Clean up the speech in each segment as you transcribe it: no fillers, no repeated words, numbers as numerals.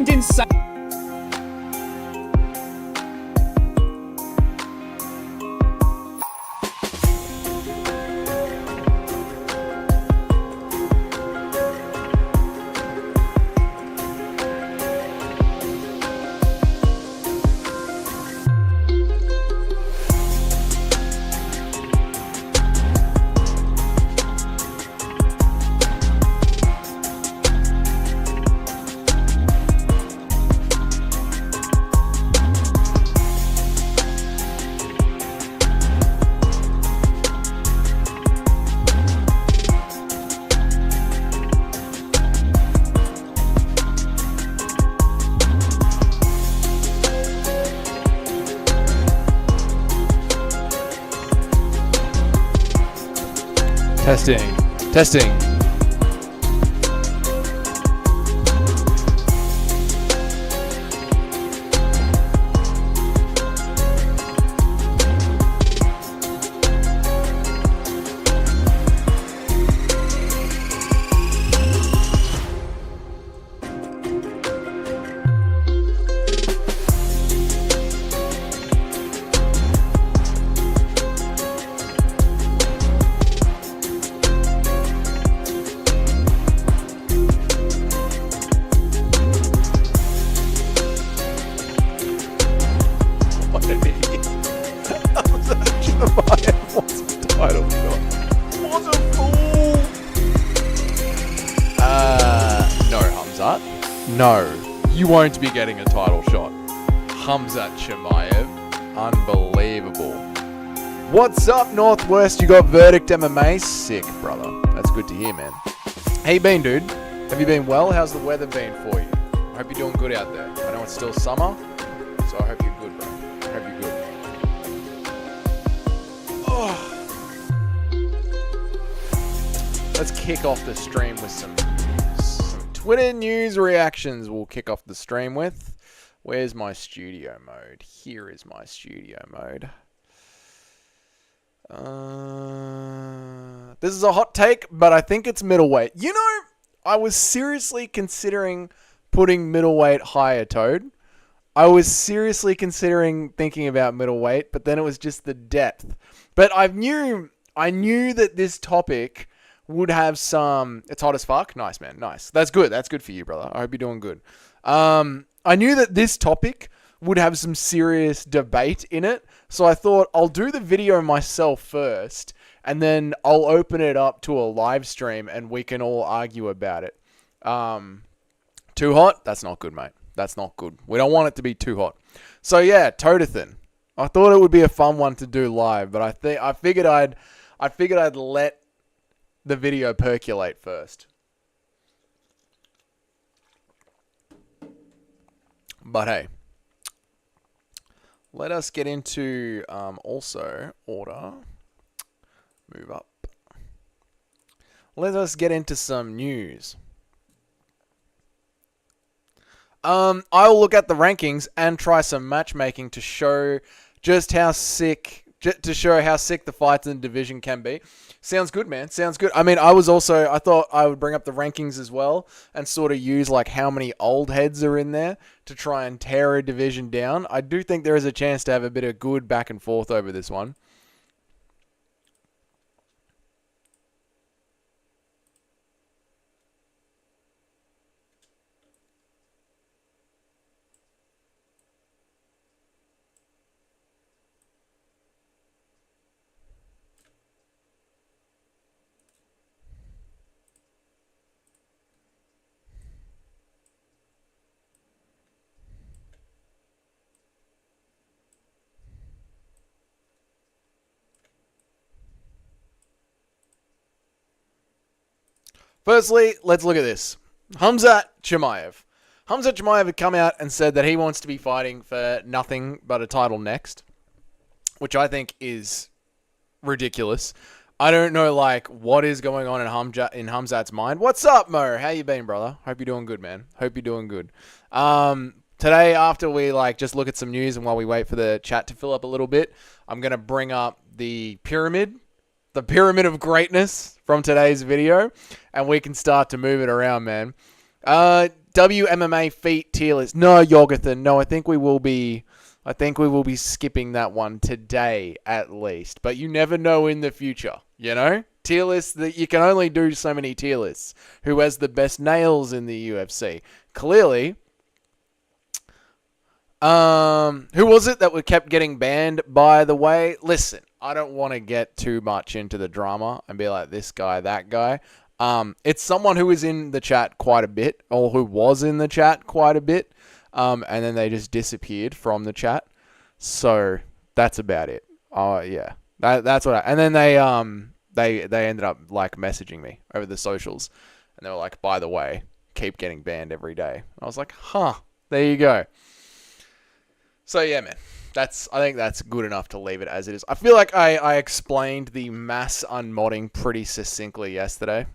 seemed insane. Testing. Testing. No, you won't be getting a title shot. Khamzat Chimaev. Unbelievable. What's up, Northwest? You got Verdict MMA? Sick, brother. That's good to hear, man. How you been, dude? Have you been well? How's the weather been for you? I hope you're doing good out there. I know it's still summer, so I hope you're good, bro. I hope you're good. Oh. Let's kick off the stream with some Twitter news reactions. We'll kick off the stream with. Where's my studio mode? Here is my studio mode. This is a hot take, but I think it's middleweight. You know, I was seriously considering putting middleweight higher, Toad. I was seriously considering thinking about middleweight, but then it was just the depth. But I knew that this topic would have some... It's hot as fuck? Nice, man. Nice. That's good. That's good for you, brother. I hope you're doing good. I knew that this topic would have some serious debate in it. So I thought I'll do the video myself first, and then I'll open it up to a live stream, and we can all argue about it. Too hot? That's not good, mate. That's not good. We don't want it to be too hot. So yeah, Todathon. I thought it would be a fun one to do live, but I figured I'd let the video percolate first. But hey, let us get into also order. Move up. Let us get into some news. I'll look at the rankings and try some matchmaking to show just how sick, the fights in the division can be. Sounds good, man. Sounds good. I mean, I thought I would bring up the rankings as well and sort of use like how many old heads are in there to try and tear a division down. I do think there is a chance to have a bit of good back and forth over this one. Firstly, let's look at this. Khamzat Chimaev. Khamzat Chimaev had come out and said that he wants to be fighting for nothing but a title next, which I think is ridiculous. I don't know, like, what is going on in Khamzat's mind. What's up, Mo? How you been, brother? Hope you're doing good, man. Hope you're doing good. Today, after we, just look at some news and while we wait for the chat to fill up a little bit, I'm going to bring up the pyramid of greatness from today's video, and we can start to move it around, man. WMMA feet tier list. No, Yogathan. No, I think we will be skipping that one today at least. But you never know in the future, you know? Tier lists, that you can only do so many tier lists. Who has the best nails in the UFC? Clearly, who was it that kept getting banned, by the way? Listen, I don't want to get too much into the drama and be like this guy, that guy. It's someone who is in the chat quite a bit, or who was in the chat quite a bit, and then they just disappeared from the chat. So that's about it. Oh yeah, that's what. And then they ended up like messaging me over the socials, and they were like, by the way, keep getting banned every day. I was like, huh, there you go. So yeah, man. I think that's good enough to leave it as it is. I feel like I explained the mass unmodding pretty succinctly yesterday.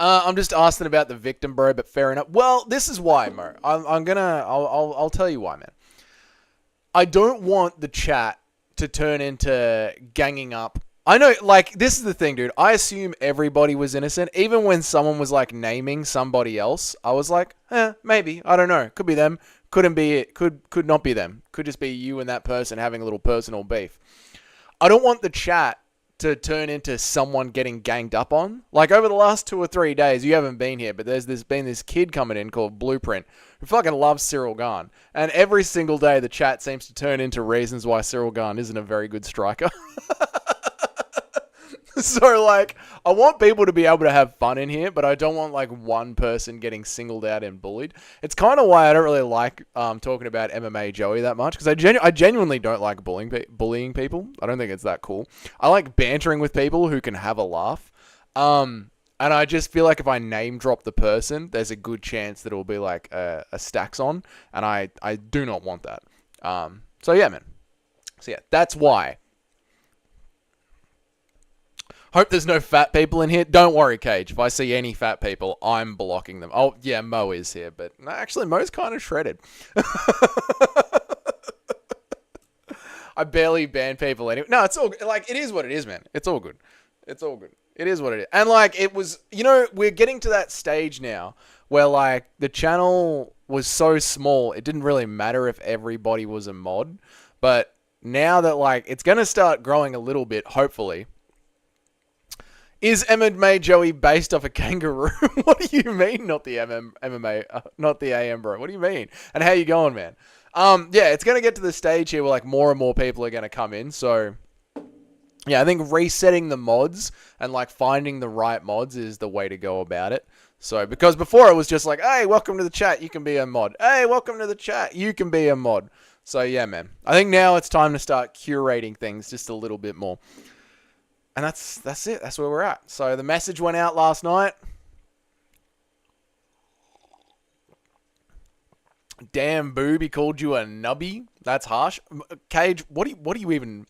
I'm just asking about the victim, bro, but fair enough. Well, this is why, Mo. I'll tell you why, man. I don't want the chat to turn into ganging up. I know, like, this is the thing, dude. I assume everybody was innocent. Even when someone was, like, naming somebody else, I was like, maybe. I don't know. Could be them. Couldn't be it. Could not be them. Could just be you and that person having a little personal beef. I don't want the chat to turn into someone getting ganged up on. Like, over the last 2 or 3 days, you haven't been here, but there's been this kid coming in called Blueprint who fucking loves Cyril Gane. And every single day, the chat seems to turn into reasons why Cyril Gane isn't a very good striker. So, like, I want people to be able to have fun in here, but I don't want, like, one person getting singled out and bullied. It's kind of why I don't really like talking about MMA Joey that much, because I genuinely don't like bullying people. I don't think it's that cool. I like bantering with people who can have a laugh. And I just feel like if I name drop the person, there's a good chance that it will be, like, a stacks on, and I do not want that. So, yeah, man. So, yeah, that's why. Hope there's no fat people in here. Don't worry, Cage. If I see any fat people, I'm blocking them. Oh, yeah, Mo is here, but no, actually, Mo's kind of shredded. I barely ban people anyway. No, it's all like, it is what it is, man. It's all good. It's all good. It is what it is. And like, it was, you know, we're getting to that stage now where like the channel was so small, it didn't really matter if everybody was a mod. But now that like it's going to start growing a little bit, hopefully. Is MMA Joey based off a kangaroo? What do you mean, not the MMA, not the AM, bro? What do you mean? And how you going, man? Yeah, it's going to get to the stage here where like more and more people are going to come in. So, yeah, I think resetting the mods and like finding the right mods is the way to go about it. So, because before it was just like, hey, welcome to the chat, you can be a mod. Hey, welcome to the chat, you can be a mod. So, yeah, man. I think now it's time to start curating things just a little bit more. And that's it. That's where we're at. So the message went out last night. Damn, boob, he called you a nubby. That's harsh. Cage, what are you even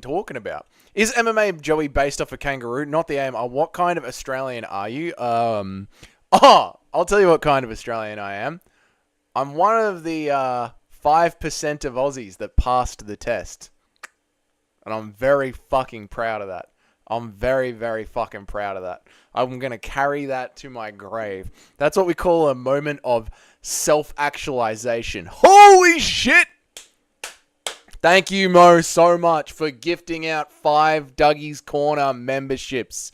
talking about? Is MMA Joey based off a kangaroo? Not the aim. What kind of Australian are you? I'll tell you what kind of Australian I am. I'm one of the 5% of Aussies that passed the test. And I'm very fucking proud of that. I'm very, very fucking proud of that. I'm going to carry that to my grave. That's what we call a moment of self-actualization. Holy shit! Thank you, Mo, so much for gifting out 5 Dougie's Corner memberships.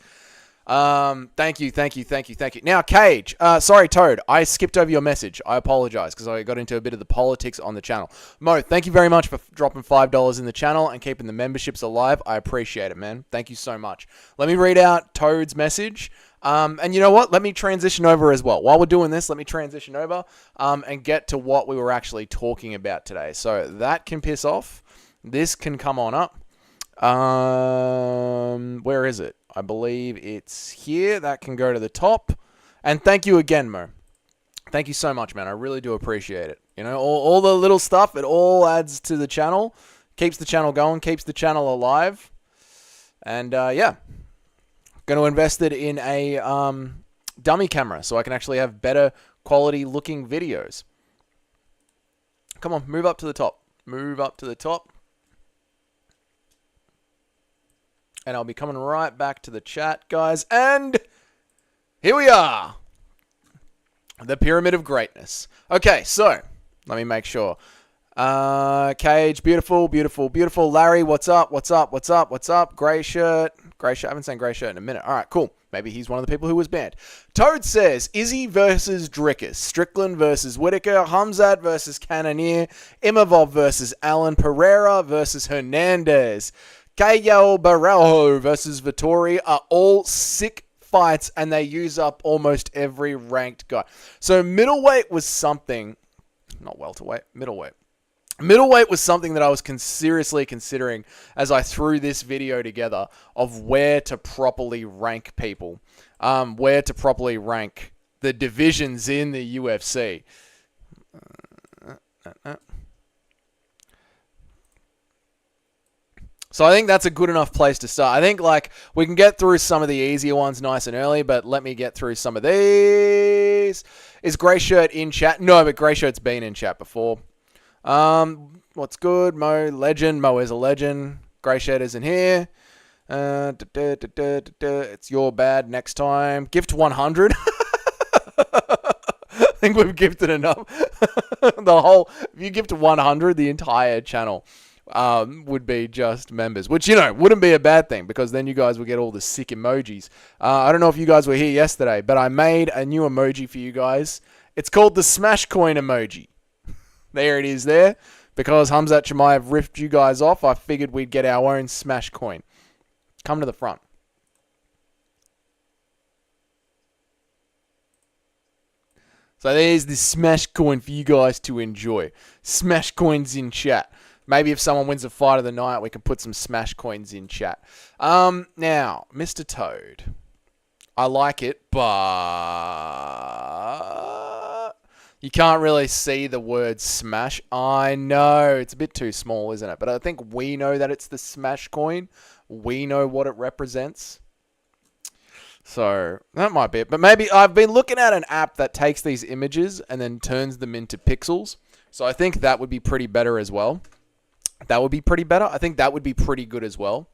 Thank you. Now, Cage. Sorry, Toad. I skipped over your message. I apologize because I got into a bit of the politics on the channel. Mo, thank you very much for dropping $5 in the channel and keeping the memberships alive. I appreciate it, man. Thank you so much. Let me read out Toad's message. And you know what? Let me transition over as well. While we're doing this, let me transition over and get to what we were actually talking about today. So that can piss off. This can come on up. Where is it? I believe it's here. That can go to the top. And thank you again, Mo. Thank you so much, man. I really do appreciate it. You know, all the little stuff, it all adds to the channel. Keeps the channel going, keeps the channel alive. And, yeah. Going to invest it in a dummy camera so I can actually have better quality looking videos. Come on, move up to the top. Move up to the top. And I'll be coming right back to the chat, guys. And here we are. The Pyramid of Greatness. Okay, so let me make sure. Cage, beautiful, beautiful, beautiful. Larry, what's up? What's up? What's up? What's up? Grey shirt. Grey shirt. I haven't seen grey shirt in a minute. All right, cool. Maybe he's one of the people who was banned. Toad says, Izzy versus Drickus. Strickland versus Whitaker. Hamzat versus Cannonier. Imavov versus Allen. Pereira versus Hernandez. Cayo Barrejo versus Vittori are all sick fights, and they use up almost every ranked guy. So middleweight was something, not welterweight, middleweight. Middleweight was something that I was seriously considering as I threw this video together of where to properly rank people, where to properly rank the divisions in the UFC. So I think that's a good enough place to start. I think like we can get through some of the easier ones nice and early, but let me get through some of these. Is Grey Shirt in chat? No, but Grey Shirt's been in chat before. What's good? Mo, legend. Mo is a legend. Grey Shirt isn't here. It's your bad next time. Gift 100. I think we've gifted enough. If you gift 100, the entire channel would be just members, which, wouldn't be a bad thing because then you guys would get all the sick emojis. I don't know if you guys were here yesterday, but I made a new emoji for you guys. It's called the Smash Coin emoji. There it is there. Because Hamzat Chimaev ripped you guys off, I figured we'd get our own Smash Coin. Come to the front. So there's the Smash Coin for you guys to enjoy. Smash Coins in chat. Maybe if someone wins a fight of the night, we can put some Smash Coins in chat. Now, Mr. Toad. I like it, but you can't really see the word smash. I know, it's a bit too small, isn't it? But I think we know that it's the Smash Coin. We know what it represents. So, that might be it. But maybe I've been looking at an app that takes these images and then turns them into pixels. So I think that would be pretty better as well. That would be pretty better. I think that would be pretty good as well.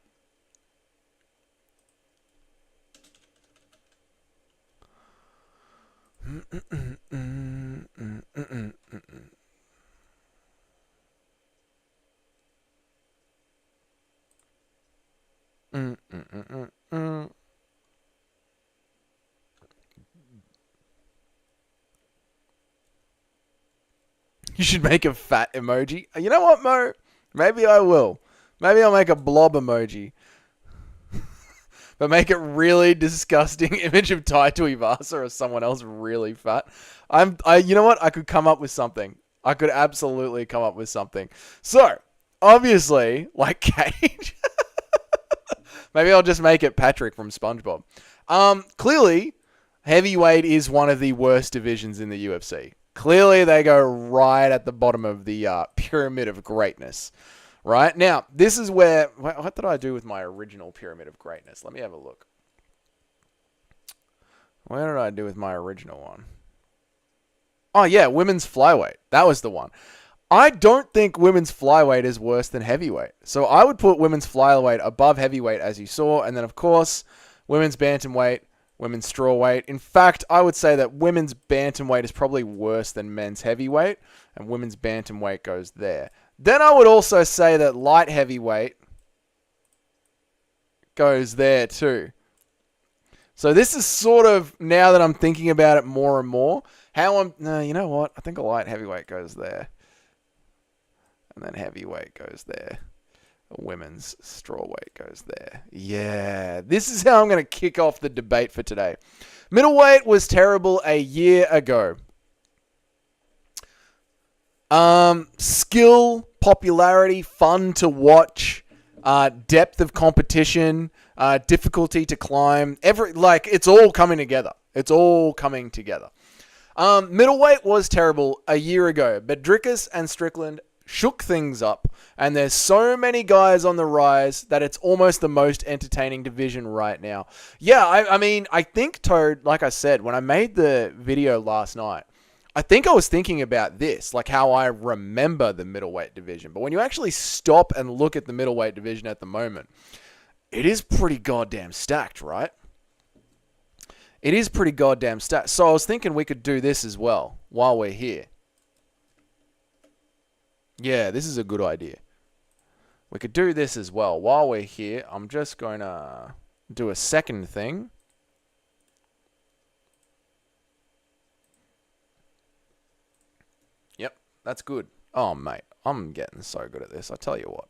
You should make a fat emoji. You know what, Mo? Maybe I will. Maybe I'll make a blob emoji. But make it really disgusting image of Tai Tuivasa or someone else really fat. You know what? I could come up with something. I could absolutely come up with something. So, obviously, like Cage. Maybe I'll just make it Patrick from SpongeBob. Clearly, heavyweight is one of the worst divisions in the UFC. Clearly, they go right at the bottom of the pyramid of greatness. Right? Now, this is where... What did I do with my original pyramid of greatness? Let me have a look. What did I do with my original one? Oh, yeah, women's flyweight. That was the one. I don't think women's flyweight is worse than heavyweight. So I would put women's flyweight above heavyweight, as you saw. And then, of course, women's bantamweight, women's strawweight. In fact, I would say that women's bantamweight is probably worse than men's heavyweight. And women's bantamweight goes there. Then I would also say that light heavyweight goes there too. So this is sort of, now that I'm thinking about it more and more, no, you know what? I think a light heavyweight goes there. And then heavyweight goes there. A women's strawweight goes there. Yeah, this is how I'm going to kick off the debate for today. Middleweight was terrible a year ago. Skill, popularity, fun to watch, depth of competition, difficulty to climb. It's all coming together. It's all coming together. Middleweight was terrible a year ago, but Drickus and Strickland shook things up, and there's so many guys on the rise that it's almost the most entertaining division right now. Yeah, I mean, I think Toad, like I said, when I made the video last night, I think I was thinking about this, like how I remember the middleweight division. But when you actually stop and look at the middleweight division at the moment, it is pretty goddamn stacked, right? It is pretty goddamn stacked. So I was thinking we could do this as well while we're here. Yeah, this is a good idea. We could do this as well while we're here. I'm just going to do a second thing. Yep, that's good. Oh, mate, I'm getting so good at this. I tell you what.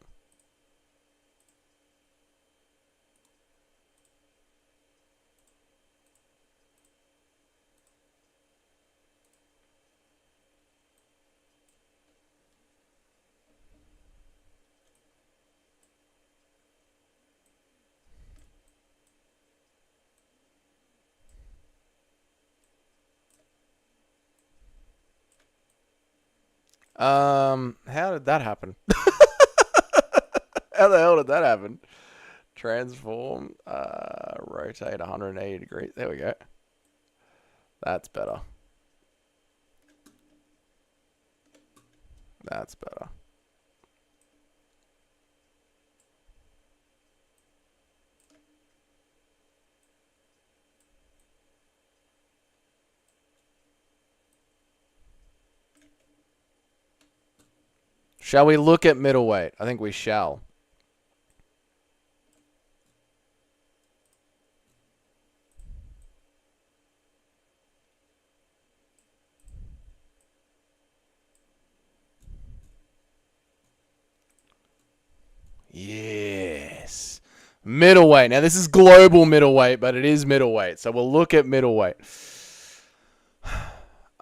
How did that happen? How the hell did that happen? Transform, rotate 180 degrees. There we go. That's better. That's better. Shall we look at middleweight? I think we shall. Yes. Middleweight. Now, this is global middleweight, but it is middleweight. So we'll look at middleweight.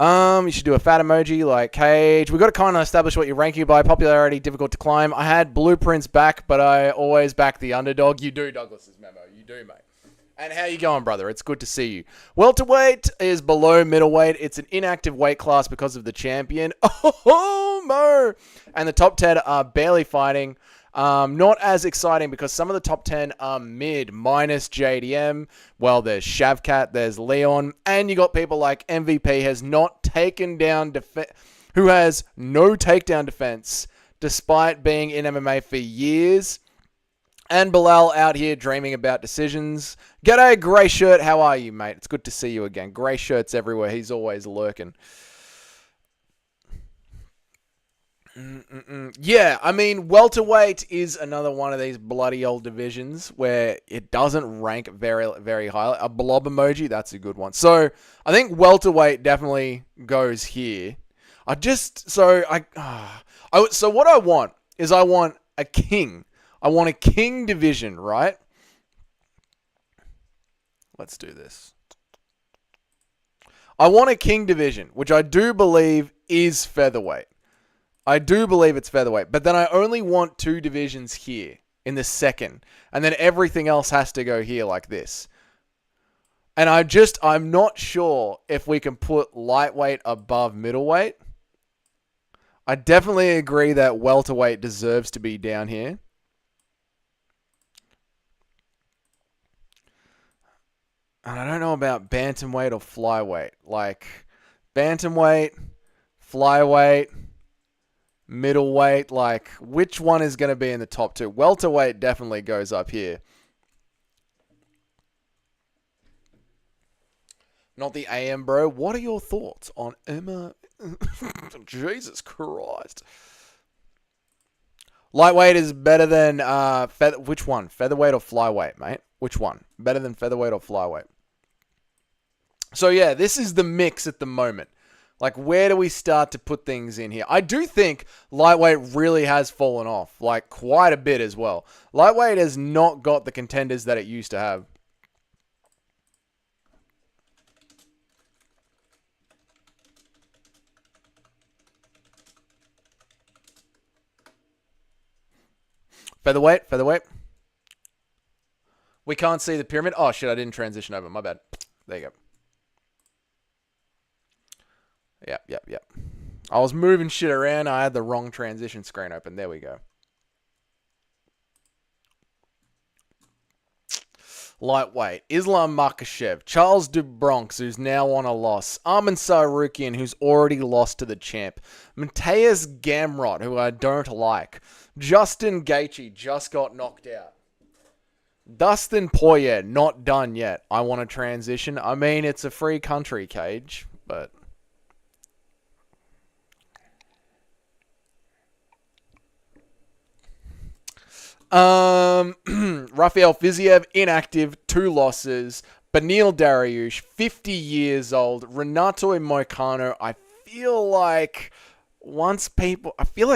You should do a fat emoji like Cage. We've got to kind of establish what you're ranking by. Popularity, difficult to climb. I had blueprints back, but I always back the underdog. You do, Douglas's memo. You do, mate. And how you going, brother? It's good to see you. Welterweight is below middleweight. It's an inactive weight class because of the champion. Oh, Mo! And the top 10 are barely fighting. Not as exciting because some of the top 10 are mid, minus JDM. Well, there's Shavkat, there's Leon, and you got people like MVP has not taken down who has no takedown defense despite being in MMA for years. And Bilal out here dreaming about decisions. G'day, Grey Shirt. How are you, mate? It's good to see you again. Grey Shirt's everywhere. He's always lurking. Yeah, I mean, welterweight is another one of these bloody old divisions where it doesn't rank very, very highly. A blob emoji, that's a good one. So I think welterweight definitely goes here. So what I want is I want a king. I want a king division, right? Let's do this. I want a king division, which I do believe is featherweight. I do believe it's featherweight, but then I only want 2 divisions here in the second, and then everything else has to go here like this. And I'm not sure if we can put lightweight above middleweight. I definitely agree that welterweight deserves to be down here. And I don't know about bantamweight or flyweight. Like, bantamweight, flyweight, middleweight, like, which one is going to be in the top 2? Welterweight definitely goes up here. Not the AM, bro. What are your thoughts on Emma? Jesus Christ. Lightweight is better than, which one? Featherweight or flyweight, mate? Which one? Better than featherweight or flyweight? So yeah, this is the mix at the moment. Like, where do we start to put things in here? I do think lightweight really has fallen off, like, quite a bit as well. Lightweight has not got the contenders that it used to have. Featherweight. We can't see the pyramid. Oh, shit, I didn't transition over. My bad. There you go. Yep. I was moving shit around. I had the wrong transition screen open. There we go. Lightweight. Islam Makhachev. Charles Dubronx, who's now on a loss. Arman Sarukian, who's already lost to the champ. Mateus Gamrot, who I don't like. Justin Gaethje just got knocked out. Dustin Poirier, not done yet. I want to transition. I mean, it's a free country, Cage, but... Rafael Fiziev, inactive, 2 losses. Beneil Dariush, 50 years old. Renato Moicano, I feel like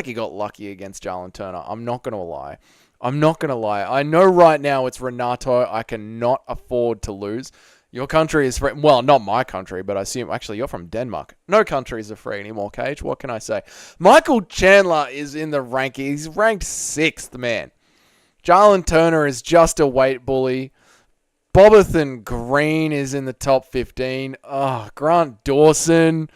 he got lucky against Jalen Turner. I'm not going to lie. I know right now it's Renato. I cannot afford to lose. Your country is free. Well, not my country, but I assume... Actually, you're from Denmark. No countries are free anymore, Cage. What can I say? Michael Chandler is in the ranking. He's ranked 6th, man. Jalen Turner is just a weight bully. Bobbathan Green is in the top 15. Grant Dawson.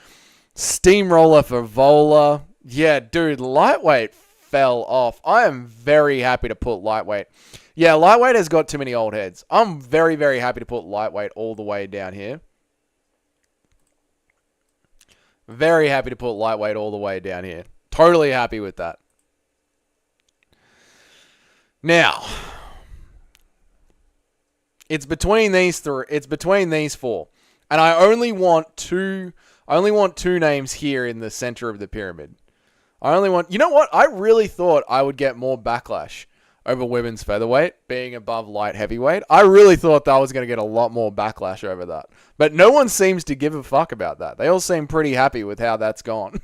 Steamroller for Vola. Yeah, dude, lightweight fell off. I am very happy to put lightweight. Yeah, lightweight has got too many old heads. I'm very, very happy to put lightweight all the way down here. Very happy to put lightweight all the way down here. Totally happy with that. Now, it's between these 4, and I only want two names here in the center of the pyramid. You know what? I really thought I would get more backlash over women's featherweight being above light heavyweight. I really thought that I was going to get a lot more backlash over that, but no one seems to give a fuck about that. They all seem pretty happy with how that's gone.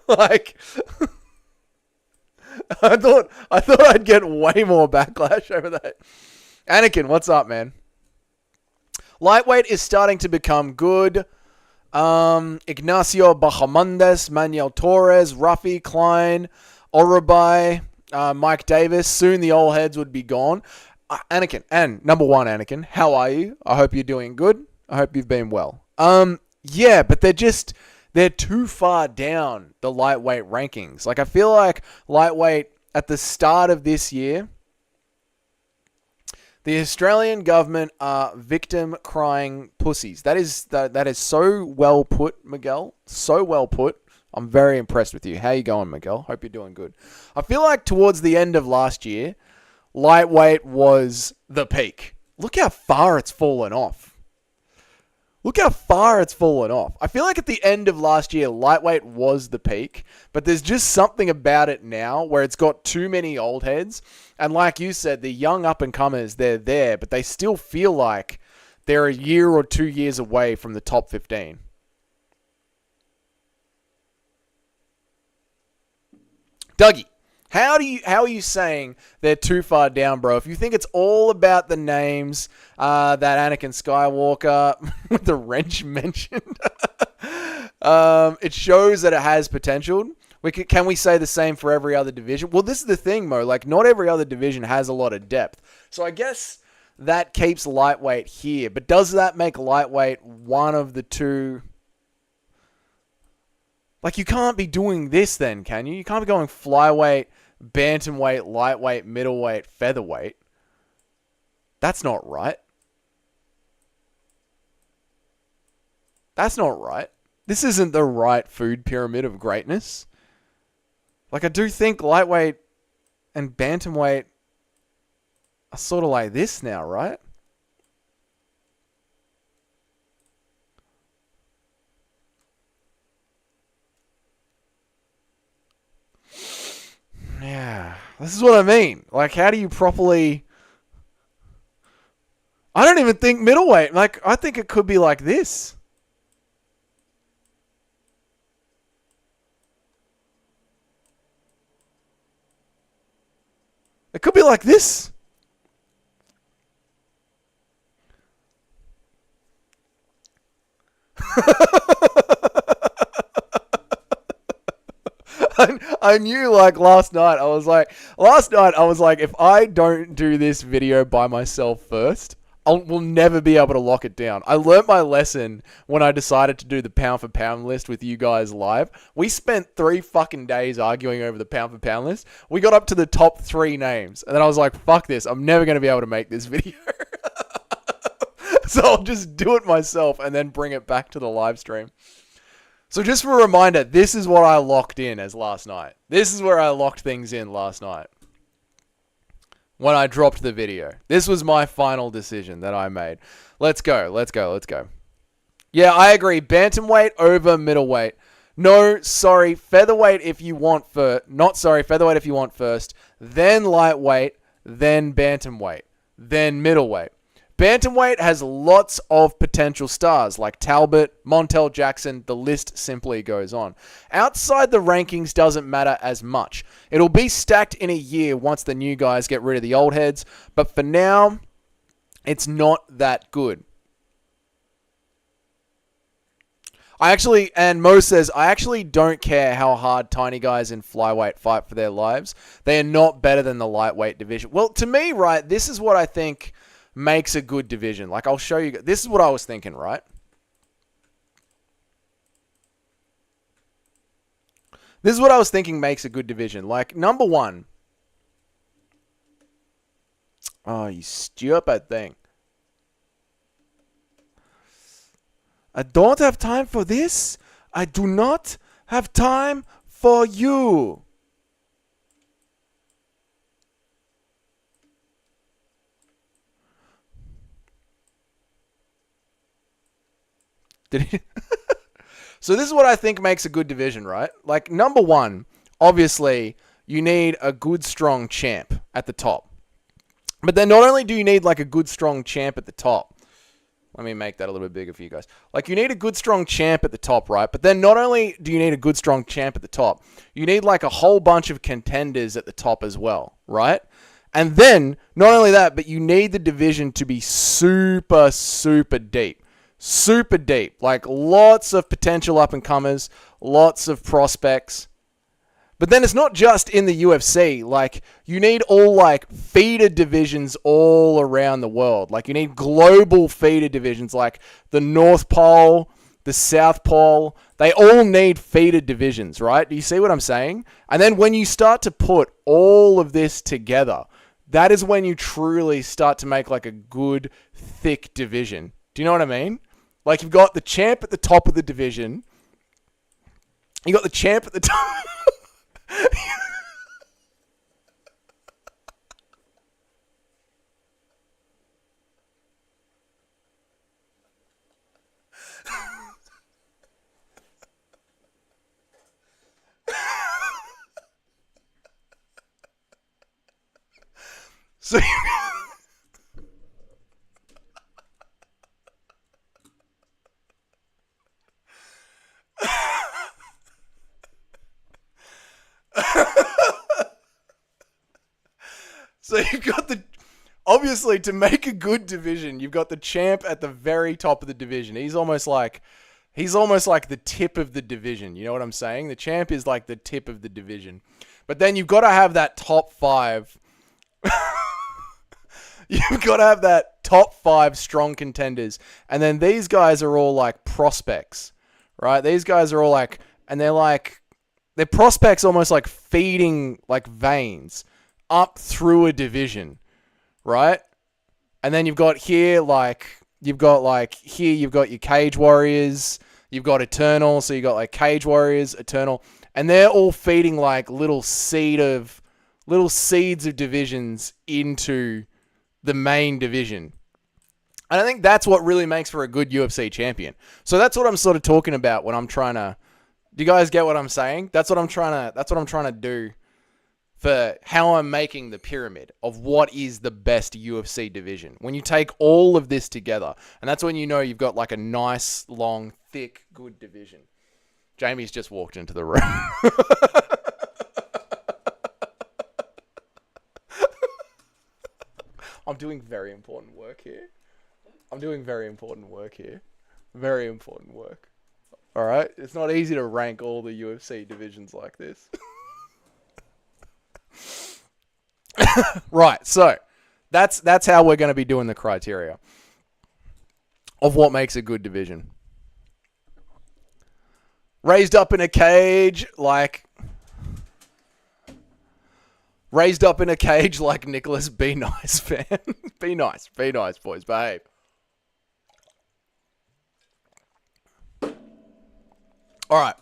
Like. I thought I'd get way more backlash over that. Anakin, what's up, man? Lightweight is starting to become good. Ignacio Bahamondes, Manuel Torres, Ruffy, Klein, Orabai, Mike Davis. Soon the old heads would be gone. Anakin, and number 1, Anakin, how are you? I hope you're doing good. I hope you've been well. Yeah, but they're too far down the lightweight rankings. Like, I feel like lightweight at the start of this year, the Australian government are victim crying pussies. That is so well put, Miguel. So well put. I'm very impressed with you. How you going, Miguel? Hope you're doing good. I feel like towards the end of last year, lightweight was the peak. Look how far it's fallen off. I feel like at the end of last year, lightweight was the peak, but there's just something about it now where it's got too many old heads. And like you said, the young up-and-comers, they're there, but they still feel like they're a year or 2 years away from the top 15. Dougie, how are you saying they're too far down, bro? If you think it's all about the names, that Anakin Skywalker with the wrench mentioned, it shows that it has potential. Can we say the same for every other division? Well, this is the thing, Mo. Like, not every other division has a lot of depth. So I guess that keeps lightweight here. But does that make lightweight one of the two? Like, you can't be doing this then, can you? You can't be going flyweight, bantamweight, lightweight, middleweight, featherweight. That's not right. This isn't the right food pyramid of greatness. Like, I do think lightweight and bantamweight are sort of like this now, right? Yeah, this is what I mean. Like, how do you properly... I don't even think middleweight. Like, I think it could be like this. It could be like this. I knew, like, last night, I was like, if I don't do this video by myself first, we'll never be able to lock it down. I learnt my lesson when I decided to do the pound for pound list with you guys live. We spent 3 fucking days arguing over the pound for pound list. We got up to the top 3 names, and then I was like, fuck this, I'm never going to be able to make this video. So I'll just do it myself and then bring it back to the live stream. So just for a reminder, this is what I locked in as last night. This is where I locked things in last night. when I dropped the video. This was my final decision that I made. Let's go. Yeah, I agree. Bantamweight over middleweight. No, sorry, featherweight if you want featherweight if you want first, then lightweight, then bantamweight, then middleweight. Bantamweight has lots of potential stars like Talbot, Montel Jackson, the list simply goes on. Outside the rankings doesn't matter as much. It'll be stacked in a year once the new guys get rid of the old heads, but for now, it's not that good. Mo says, I actually don't care how hard tiny guys in flyweight fight for their lives. They are not better than the lightweight division. Well, to me, right, this is what I think makes a good division. Like, I'll show you. This is what I was thinking, right? This is what I was thinking makes a good division. Like, number one. Oh, you stupid thing. I don't have time for this. I do not have time for you. Did he? So this is what I think makes a good division, right? Like, number one, obviously, you need a good, strong champ at the top. But then not only do you need, like, a good, strong champ at the top. Let me make that a little bit bigger for you guys. Like, you need a good, strong champ at the top, right? But then not only do you need a good, strong champ at the top, you need, like, a whole bunch of contenders at the top as well, right? And then, not only that, but you need the division to be super, super deep. Super deep. Like, lots of potential up-and-comers, lots of prospects. But then it's not just in the UFC. Like, you need all, like, feeder divisions all around the world. Like, you need global feeder divisions like the North Pole, the South Pole. They all need feeder divisions, right? Do you see what I'm saying? And then when you start to put all of this together, that is when you truly start to make, like, a good, thick division. Do you know what I mean? Like, you've got the champ at the top of the division. You got the champ at the top... So So you've got obviously, to make a good division, you've got the champ at the very top of the division. He's almost like the tip of the division. You know what I'm saying? The champ is like the tip of the division. But then you've got to have that top five. You've got to have that top five strong contenders. And then these guys are all like prospects, right? These guys are all like, and they're prospects almost like feeding like veins up through a division, right? And then you've got your Cage Warriors, you've got Eternal, so you've got like Cage Warriors, Eternal, and they're all feeding like little seeds of divisions into the main division. And I think that's what really makes for a good UFC champion. So that's what I'm sort of talking about when I'm trying to... Do you guys get what I'm saying? That's what I'm trying to do for how I'm making the pyramid of what is the best UFC division. When you take all of this together, and that's when you know you've got like a nice, long, thick, good division. Jamie's just walked into the room. I'm doing very important work here. Very important work. All right? It's not easy to rank all the UFC divisions like this. Right, so that's how we're going to be doing the criteria of what makes a good division. Raised up in a cage like Nicholas. Be nice, fan. Be nice, boys. Behave. All right.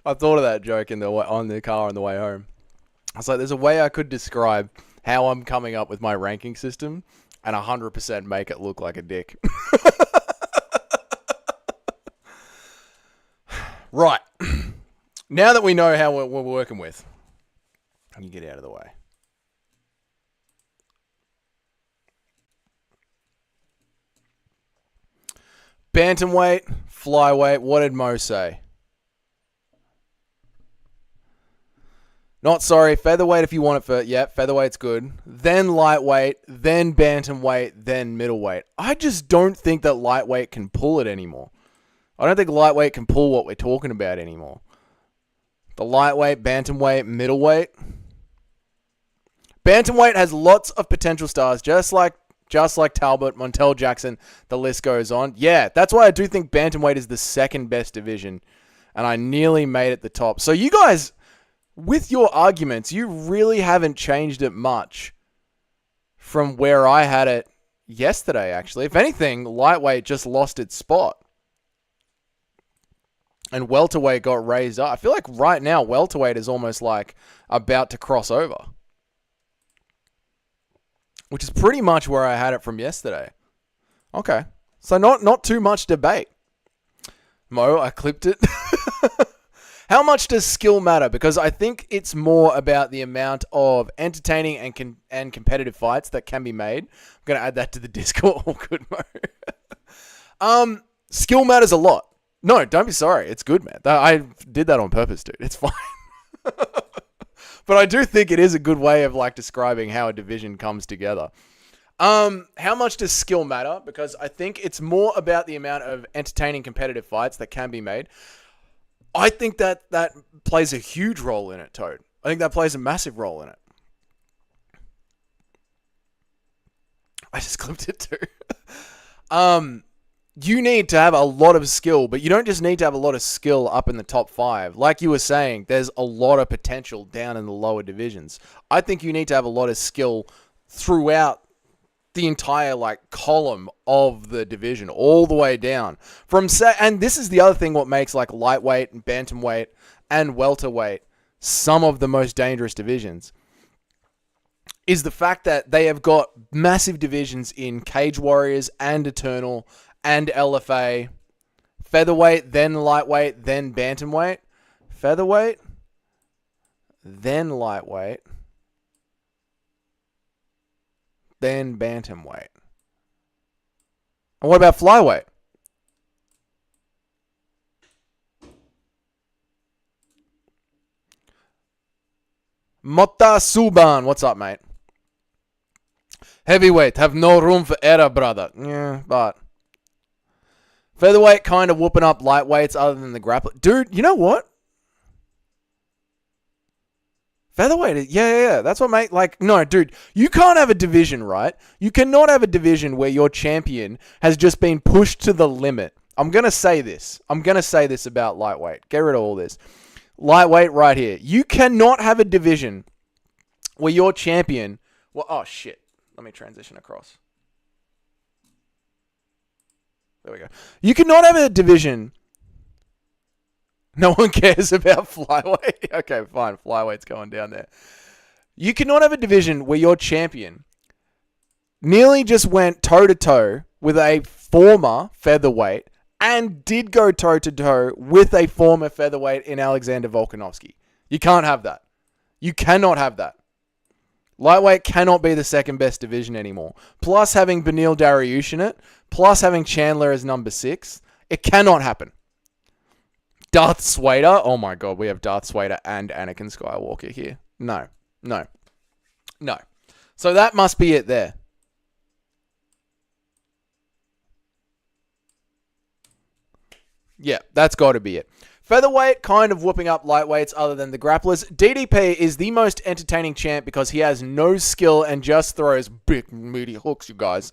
I thought of that joke on the car on the way home. I was like, there's a way I could describe how I'm coming up with my ranking system and 100% make it look like a dick. Right. Now that we know how we're working with, can you get out of the way? Bantamweight, flyweight, what did Mo say? Not sorry, featherweight if you want it for, yeah, featherweight's good. Then lightweight, then bantamweight, then middleweight. I just don't think that lightweight can pull it anymore. I don't think lightweight can pull what we're talking about anymore. The lightweight, bantamweight, middleweight. Bantamweight has lots of potential stars, just like Talbot, Montel Jackson, the list goes on. Yeah, that's why I do think bantamweight is the second best division, and I nearly made it the top. So you guys, with your arguments, you really haven't changed it much from where I had it yesterday, actually. If anything, lightweight just lost its spot. And welterweight got raised up. I feel like right now, welterweight is almost like about to cross over. Which is pretty much where I had it from yesterday. Okay. So not too much debate. Mo, I clipped it. How much does skill matter? Because I think it's more about the amount of entertaining and competitive fights that can be made. I'm going to add that to the Discord. Oh, good, Mo. Skill matters a lot. No, don't be sorry. It's good, man. I did that on purpose, dude. It's fine. But I do think it is a good way of like describing how a division comes together. How much does skill matter? Because I think it's more about the amount of entertaining competitive fights that can be made. I think that plays a huge role in it, Toad. I think that plays a massive role in it. I just clipped it too. You need to have a lot of skill, but you don't just need to have a lot of skill up in the top 5. Like you were saying, there's a lot of potential down in the lower divisions. I think you need to have a lot of skill throughout the entire like column of the division, all the way down. And this is the other thing what makes like lightweight and bantamweight and welterweight some of the most dangerous divisions is the fact that they have got massive divisions in Cage Warriors and Eternal and LFA, featherweight, then lightweight, then bantamweight, featherweight, then lightweight, then bantamweight. And what about flyweight? Mota Suban, what's up, mate? Heavyweight, have no room for error, brother. Yeah, but featherweight kind of whooping up lightweights other than the grappler. Dude, you know what? Featherweight, yeah. That's what mate, like, no, dude, you can't have a division, right? You cannot have a division where your champion has just been pushed to the limit. I'm going to say this about lightweight. Get rid of all this. Lightweight right here. You cannot have a division where your champion, well, oh shit. Let me transition across. There we go. You cannot have a division. No one cares about flyweight. Okay, fine. Flyweight's going down there. You cannot have a division where your champion nearly just went toe-to-toe with a former featherweight and did go toe-to-toe with a former featherweight in Alexander Volkanovski. You can't have that. You cannot have that. Lightweight cannot be the second best division anymore. Plus having Beneil Dariush in it, plus having Chandler as number 6, it cannot happen. Darth Swader, oh my god, we have Darth Swader and Anakin Skywalker here. No. So that must be it there. Yeah, that's got to be it. Featherweight, kind of whooping up lightweights other than the grapplers. DDP is the most entertaining champ because he has no skill and just throws big, meaty hooks, you guys.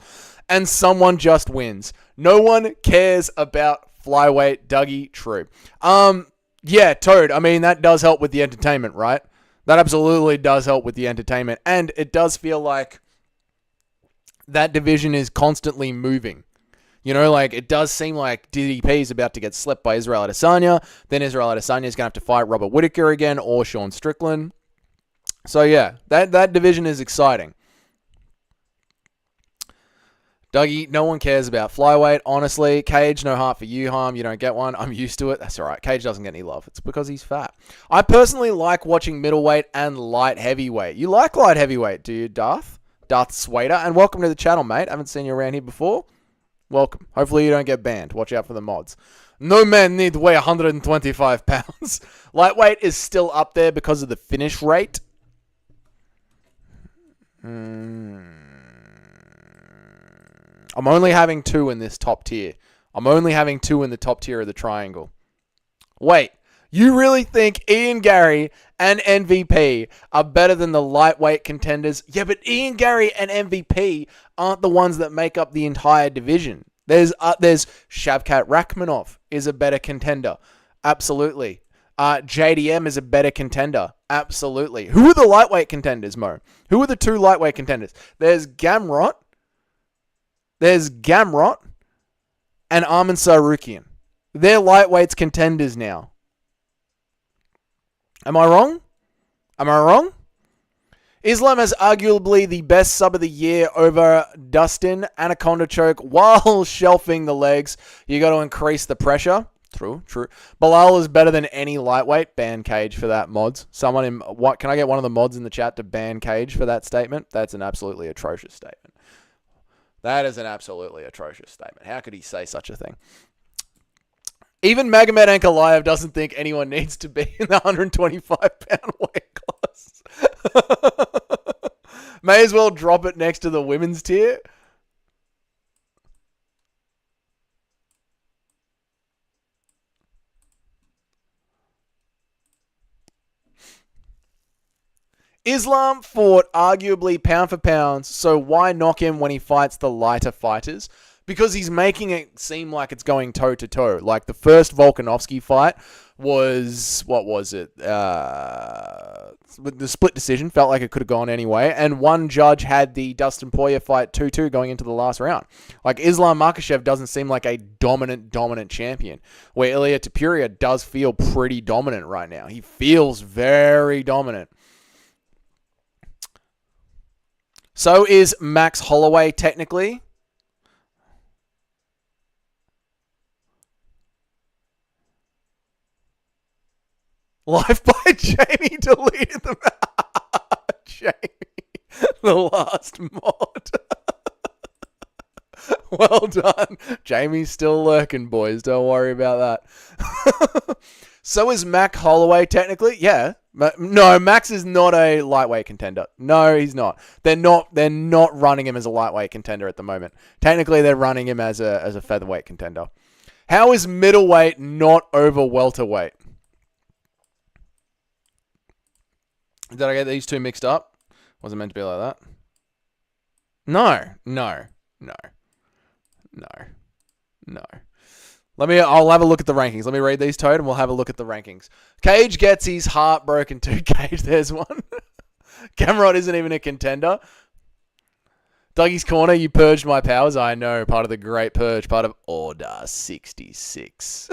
And someone just wins. No one cares about flyweight. Dougie, true. Yeah, Toad, I mean, that does help with the entertainment, right? That absolutely does help with the entertainment. And it does feel like that division is constantly moving. You know, like, it does seem like DDP is about to get slept by Israel Adesanya. Then Israel Adesanya is going to have to fight Robert Whittaker again or Sean Strickland. So yeah, that division is exciting. Dougie, no one cares about flyweight, honestly. Cage, no heart for you, harm. You don't get one. I'm used to it. That's all right. Cage doesn't get any love. It's because he's fat. I personally like watching middleweight and light heavyweight. You like light heavyweight, do you, Darth? Darth Swader. And welcome to the channel, mate. I haven't seen you around here before. Welcome. Hopefully you don't get banned. Watch out for the mods. No man need weigh 125 pounds. Lightweight is still up there because of the finish rate. I'm only having 2 in this top tier. I'm only having 2 in the top tier of the triangle. Wait, you really think Ian Gary and MVP are better than the lightweight contenders? Yeah, but Ian Gary and MVP aren't the ones that make up the entire division. There's Shavkat Rakhmonov is a better contender. Absolutely. JDM is a better contender. Absolutely. Who are the lightweight contenders, Mo? Who are the 2 lightweight contenders? There's Gamrot and Arman Sarukian. They're lightweights contenders now. Am I wrong? Islam has arguably the best sub of the year over Dustin. Anaconda choke while shelving the legs. You got to increase the pressure. True. Bilal is better than any lightweight. Ban Cage for that, mods. Can I get one of the mods in the chat to ban Cage for that statement? That's an absolutely atrocious statement. That is an absolutely atrocious statement. How could he say such a thing? Even Magomed Ankalaev doesn't think anyone needs to be in the 125-pound weight class. May as well drop it next to the women's tier. Islam fought arguably pound for pound, so why knock him when he fights the lighter fighters? Because he's making it seem like it's going toe-to-toe. Like the first Volkanovski fight was, what was it? The split decision. Felt like it could have gone anyway. And one judge had the Dustin Poirier fight 2-2 going into the last round. Like Islam Makhachev doesn't seem like a dominant champion. Where Ilia Topuria does feel pretty dominant right now. He feels very dominant. So is Max Holloway technically. Life by Jamie deleted them. Jamie, the last mod. Well done. Jamie's still lurking, boys. Don't worry about that. So is Max Holloway technically? Yeah. No, Max is not a lightweight contender. No, he's not. They're not running him as a lightweight contender at the moment. Technically, they're running him as a featherweight contender. How is middleweight not over welterweight? Did I get these 2 mixed up? Was it meant to be like that? No. I'll have a look at the rankings. Let me read these, Toad, and we'll have a look at the rankings. Cage gets his heart broken too. Cage, there's one. Gamrot isn't even a contender. Dougie's Corner, you purged my powers. I know, part of the Great Purge, part of Order 66.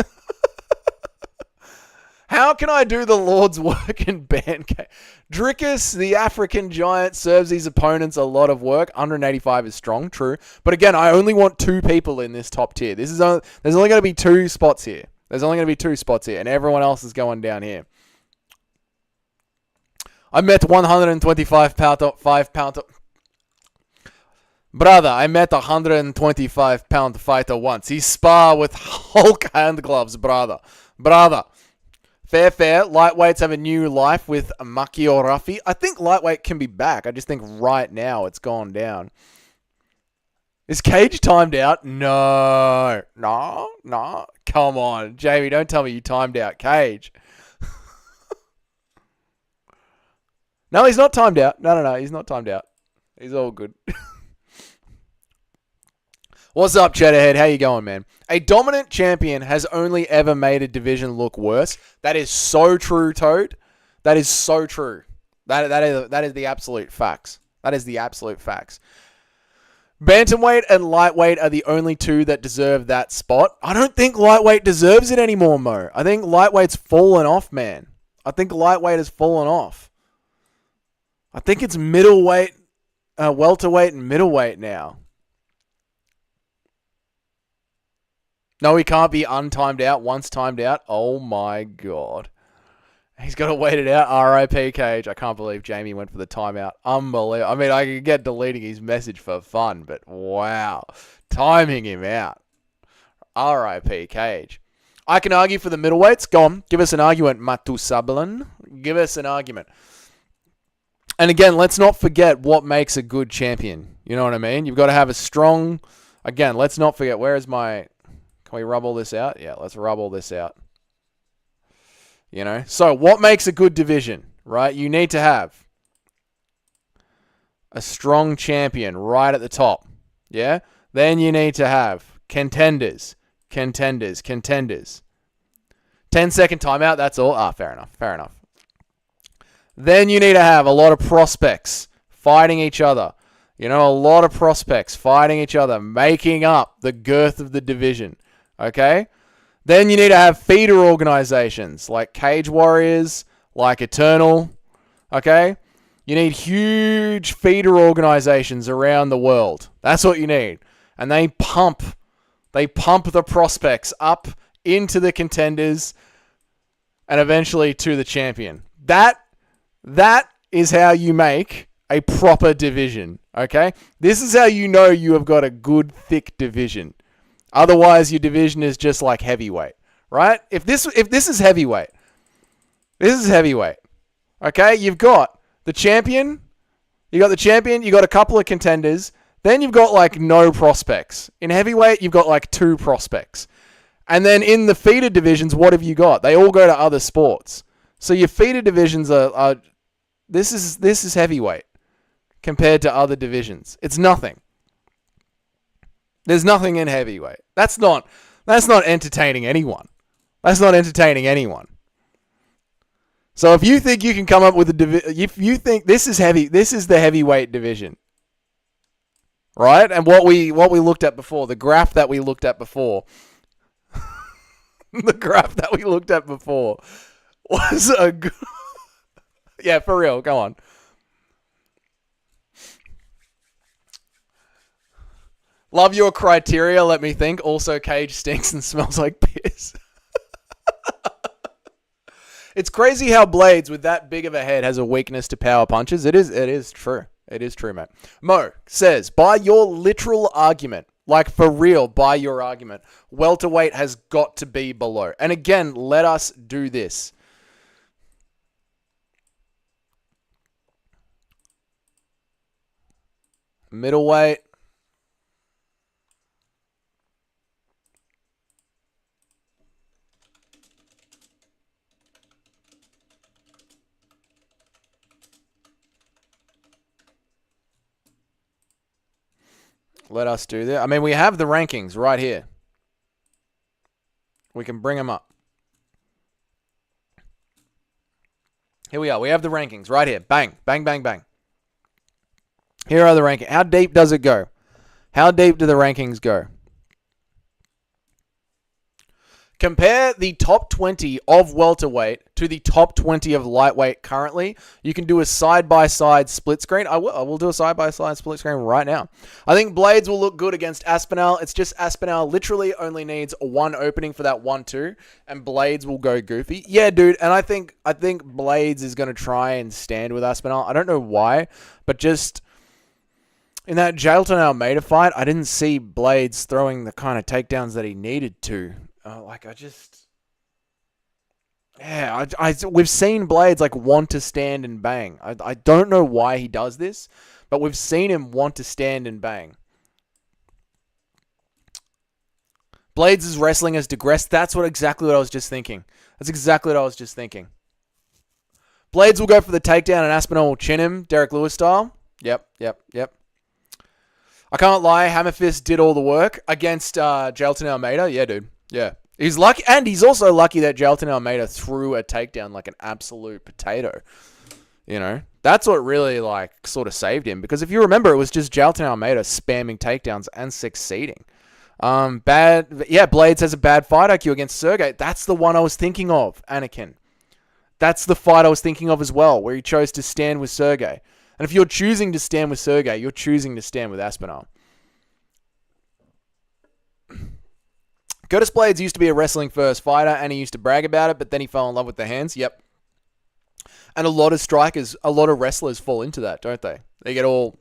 How can I do the Lord's work and ban Cage? Drickus, the African giant, serves his opponents a lot of work. 185 is strong, true. But again, I only want 2 people in this top tier. There's only going to be 2 spots here. And everyone else is going down here. I met 125 pound. Brother, I met a 125-pound fighter once. He spar with Hulk hand gloves, brother. Fair. Lightweights have a new life with Makio Rafi. I think lightweight can be back. I just think right now it's gone down. Is Cage timed out? No. Come on. Jamie, don't tell me you timed out Cage. No, he's not timed out. No, he's not timed out. He's all good. What's up, Cheddarhead? How you going, man? A dominant champion has only ever made a division look worse. That is so true, Toad. That is so true. That is the absolute facts. Bantamweight and lightweight are the only 2 that deserve that spot. I don't think lightweight deserves it anymore, Mo. I think lightweight's fallen off, man. I think lightweight has fallen off. I think it's middleweight, welterweight and middleweight now. No, he can't be untimed out. Once timed out. Oh my God. He's got to wait it out. RIP Cage. I can't believe Jamie went for the timeout. Unbelievable. I mean, I could get deleting his message for fun, but wow. Timing him out. RIP Cage. I can argue for the middleweights. Go on. Give us an argument, Matusabalan. Give us an argument. And again, let's not forget what makes a good champion. You know what I mean? You've got to have a strong... Again, let's not forget. Where is my... Can we rub all this out? Yeah, let's rub all this out. You know? So, what makes a good division, right? You need to have a strong champion right at the top. Yeah? Then you need to have contenders. 10-second timeout, that's all. Fair enough. Then you need to have a lot of prospects fighting each other. You know, a lot of prospects fighting each other, making up the girth of the division. Okay? Then you need to have feeder organizations like Cage Warriors, like Eternal. Okay? You need huge feeder organizations around the world. That's what you need. And they pump the prospects up into the contenders and eventually to the champion. That is how you make a proper division. Okay? This is how you know you have got a good, thick division. Otherwise, your division is just like heavyweight, right? If this is heavyweight, this is heavyweight. Okay, you've got the champion, you got a couple of contenders, then you've got like no prospects. In heavyweight, you've got like 2 prospects. And then in the feeder divisions, what have you got? They all go to other sports. So your feeder divisions are this is heavyweight compared to other divisions. It's nothing. There's nothing in heavyweight. That's not entertaining anyone. That's not entertaining anyone. So if you think you can come up with if you think this is heavy, this is the heavyweight division, right? And what we looked at before, the graph that we looked at before, was a good... Yeah, for real. Go on. Love your criteria, let me think. Also, Cage stinks and smells like piss. It's crazy how Blades, with that big of a head, has a weakness to power punches. It is true. It is true, mate. Mo says, by your literal argument, like for real, by your argument, welterweight has got to be below. And again, let us do this. Middleweight. Let us do that. I mean, we have the rankings right here. We can bring them up. Here we are. We have the rankings right here. Bang, bang, bang, bang. Here are the rankings. How deep does it go? How deep do the rankings go? Compare the top 20 of welterweight to the top 20 of lightweight currently. You can do a side-by-side split screen. I will do a side-by-side split screen right now. I think Blades will look good against Aspinall. It's just Aspinall literally only needs one opening for that 1-2, and Blades will go goofy. Yeah, dude, and I think Blades is going to try and stand with Aspinall. I don't know why, but just... in that Jailton Almeida fight, I didn't see Blades throwing the kind of takedowns that he needed to. We've seen Blades like want to stand and bang. I don't know why he does this, but we've seen him want to stand and bang. Blades' wrestling has digressed. That's exactly what I was just thinking. Blades will go for the takedown and Aspinall will chin him, Derek Lewis style. Yep. I can't lie, Hammerfist did all the work against Jailton Almeida. Yeah, dude. Yeah. He's lucky, and he's also lucky that Jailton Almeida threw a takedown like an absolute potato. You know? That's what really, sort of saved him. Because if you remember, it was just Jailton Almeida spamming takedowns and succeeding. Blades has a bad fight IQ against Sergey. That's the one I was thinking of, Anakin. That's the fight I was thinking of as well, where he chose to stand with Sergey. And if you're choosing to stand with Sergey, you're choosing to stand with Aspinall. Curtis Blades used to be a wrestling first fighter and he used to brag about it, but then he fell in love with the hands. Yep. And a lot of strikers, a lot of wrestlers fall into that, don't they? They get all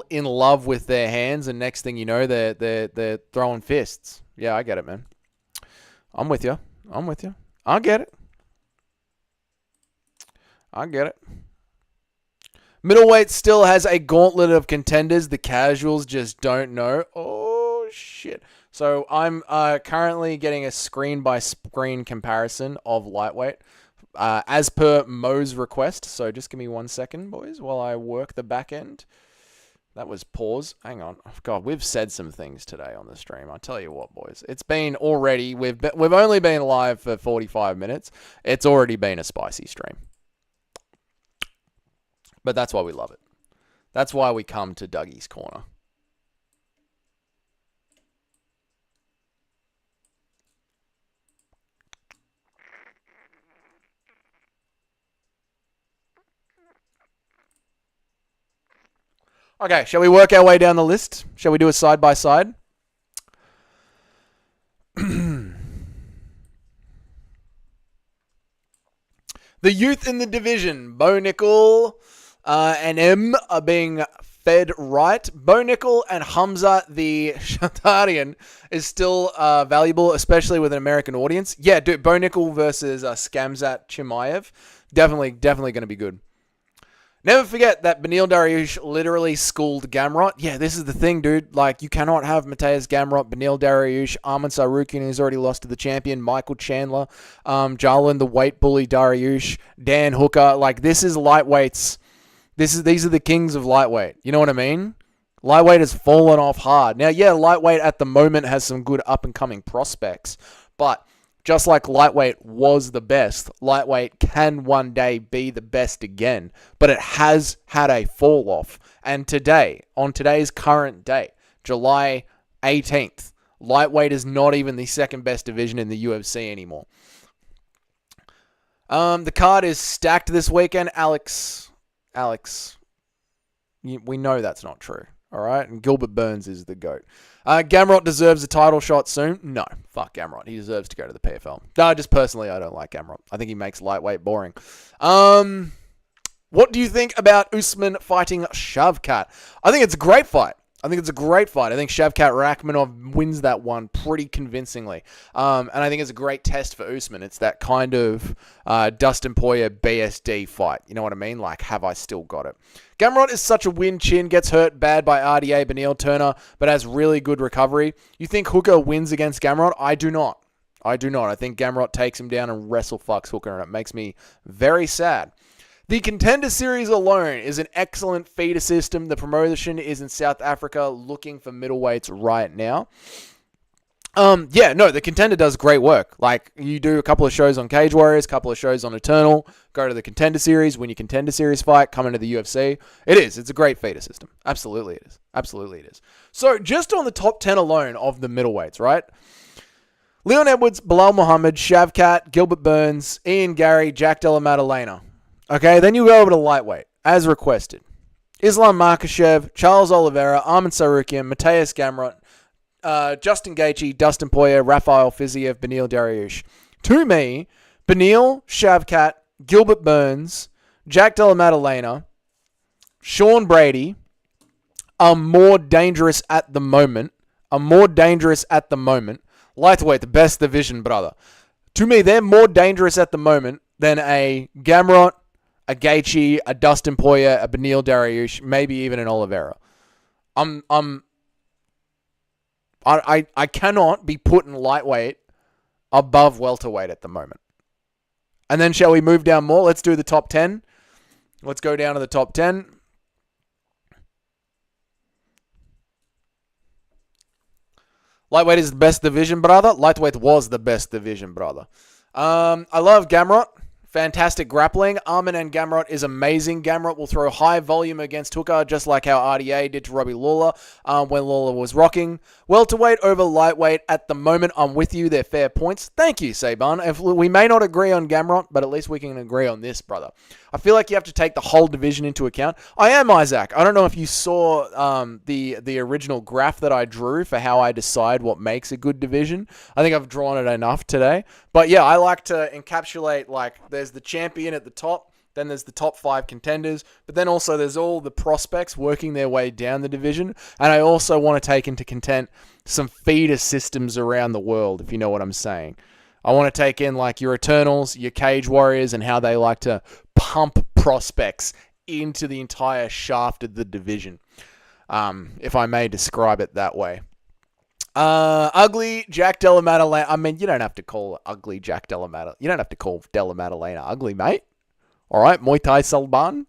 in love with their hands, and next thing you know, they're throwing fists. Yeah, I get it, man. I'm with you. I get it. Middleweight still has a gauntlet of contenders. The casuals just don't know. Oh, shit. So I'm currently getting a screen-by-screen comparison of lightweight as per Mo's request. So just give me 1 second, boys, while I work the back end. That was pause. Hang on. God, we've said some things today on the stream. I tell you what, boys. It's been already... We've only been live for 45 minutes. It's already been a spicy stream. But that's why we love it. That's why we come to Dougie's Corner. Okay, shall we work our way down the list? Shall we do a side-by-side? The youth in the division, Bo Nickel and M are being fed right. Bo Nickel and Hamza the Shatarian is still valuable, especially with an American audience. Yeah, dude, Bo Nickel versus Skamzat Chimaev. Definitely going to be good. Never forget that Benil Dariush literally schooled Gamrot. Yeah, this is the thing, dude. Like, you cannot have Mateusz Gamrot, Benil Dariush, Arman Tsarukyan, who's already lost to the champion, Michael Chandler, Jarlin, the weight bully Dariush, Dan Hooker. Like, this is lightweights. These are the kings of lightweight. You know what I mean? Lightweight has fallen off hard. Now, yeah, lightweight at the moment has some good up-and-coming prospects, but just like lightweight was the best, lightweight can one day be the best again, but it has had a fall off. And today, on today's current date, July 18th, lightweight is not even the second best division in the UFC anymore. The card is stacked this weekend. Alex, we know that's not true. All right, and Gilbert Burns is the GOAT. Gamrot deserves a title shot soon. No, fuck Gamrot. He deserves to go to the PFL. No, just personally, I don't like Gamrot. I think he makes lightweight boring. What do you think about Usman fighting Shavkat? I think it's a great fight. I think Shavkat Rakhmonov wins that one pretty convincingly. And I think it's a great test for Usman. It's that kind of Dustin Poirier BSD fight. You know what I mean? Like, have I still got it? Gamrot is such a win-chin, gets hurt bad by RDA Benil Turner, but has really good recovery. You think Hooker wins against Gamrot? I do not. I think Gamrot takes him down and wrestle fucks Hooker, and it makes me very sad. The Contender Series alone is an excellent feeder system. The promotion is in South Africa looking for middleweights right now. The Contender does great work. Like, you do a couple of shows on Cage Warriors, a couple of shows on Eternal, go to the Contender Series, win your Contender Series fight, come into the UFC. It's a great feeder system. Absolutely it is. So, just on the top 10 alone of the middleweights, right? Leon Edwards, Bilal Muhammad, Shavkat, Gilbert Burns, Ian Gary, Jack Della Maddalena. Okay, then you go over to lightweight, as requested. Islam Makhachev, Charles Oliveira, Arman Tsarukyan, Mateusz Gamrot, Justin Gaethje, Dustin Poirier, Rafael Fiziev, Benil Dariush. To me, Benil, Shavkat, Gilbert Burns, Jack Della Maddalena, Sean Brady are more dangerous at the moment. Lightweight, the best division, brother. To me, they're more dangerous at the moment than a Gamrot, a Gaethje, a Dustin Poirier, a Benil Dariush, maybe even an Oliveira. I cannot be putting lightweight above welterweight at the moment. And then shall we move down more? Let's do the top 10. Let's go down to the top 10. Lightweight is the best division, brother. Lightweight was the best division, brother. I love Gamrot. Fantastic grappling. Arman and Gamrot is amazing. Gamrot will throw high volume against Hooker, just like how RDA did to Robbie Lawler when Lawler was rocking. Welterweight over lightweight. At the moment, I'm with you. They're fair points. Thank you, Saban. If we may not agree on Gamrot, but at least we can agree on this, brother. I feel like you have to take the whole division into account. I am Isaac. I don't know if you saw the original graph that I drew for how I decide what makes a good division. I think I've drawn it enough today. But yeah, I like to encapsulate, like, there's the champion at the top, then there's the top 5 contenders, but then also there's all the prospects working their way down the division. And I also want to take into content some feeder systems around the world, if you know what I'm saying. I want to take in, like, your Eternals, your Cage Warriors, and how they like to pump prospects into the entire shaft of the division, if I may describe it that way. Ugly Jack Della Maddalena. I mean, you don't have to call ugly Jack Della Maddalena. You don't have to call Della Maddalena ugly, mate. All right, Muay Thai Salban.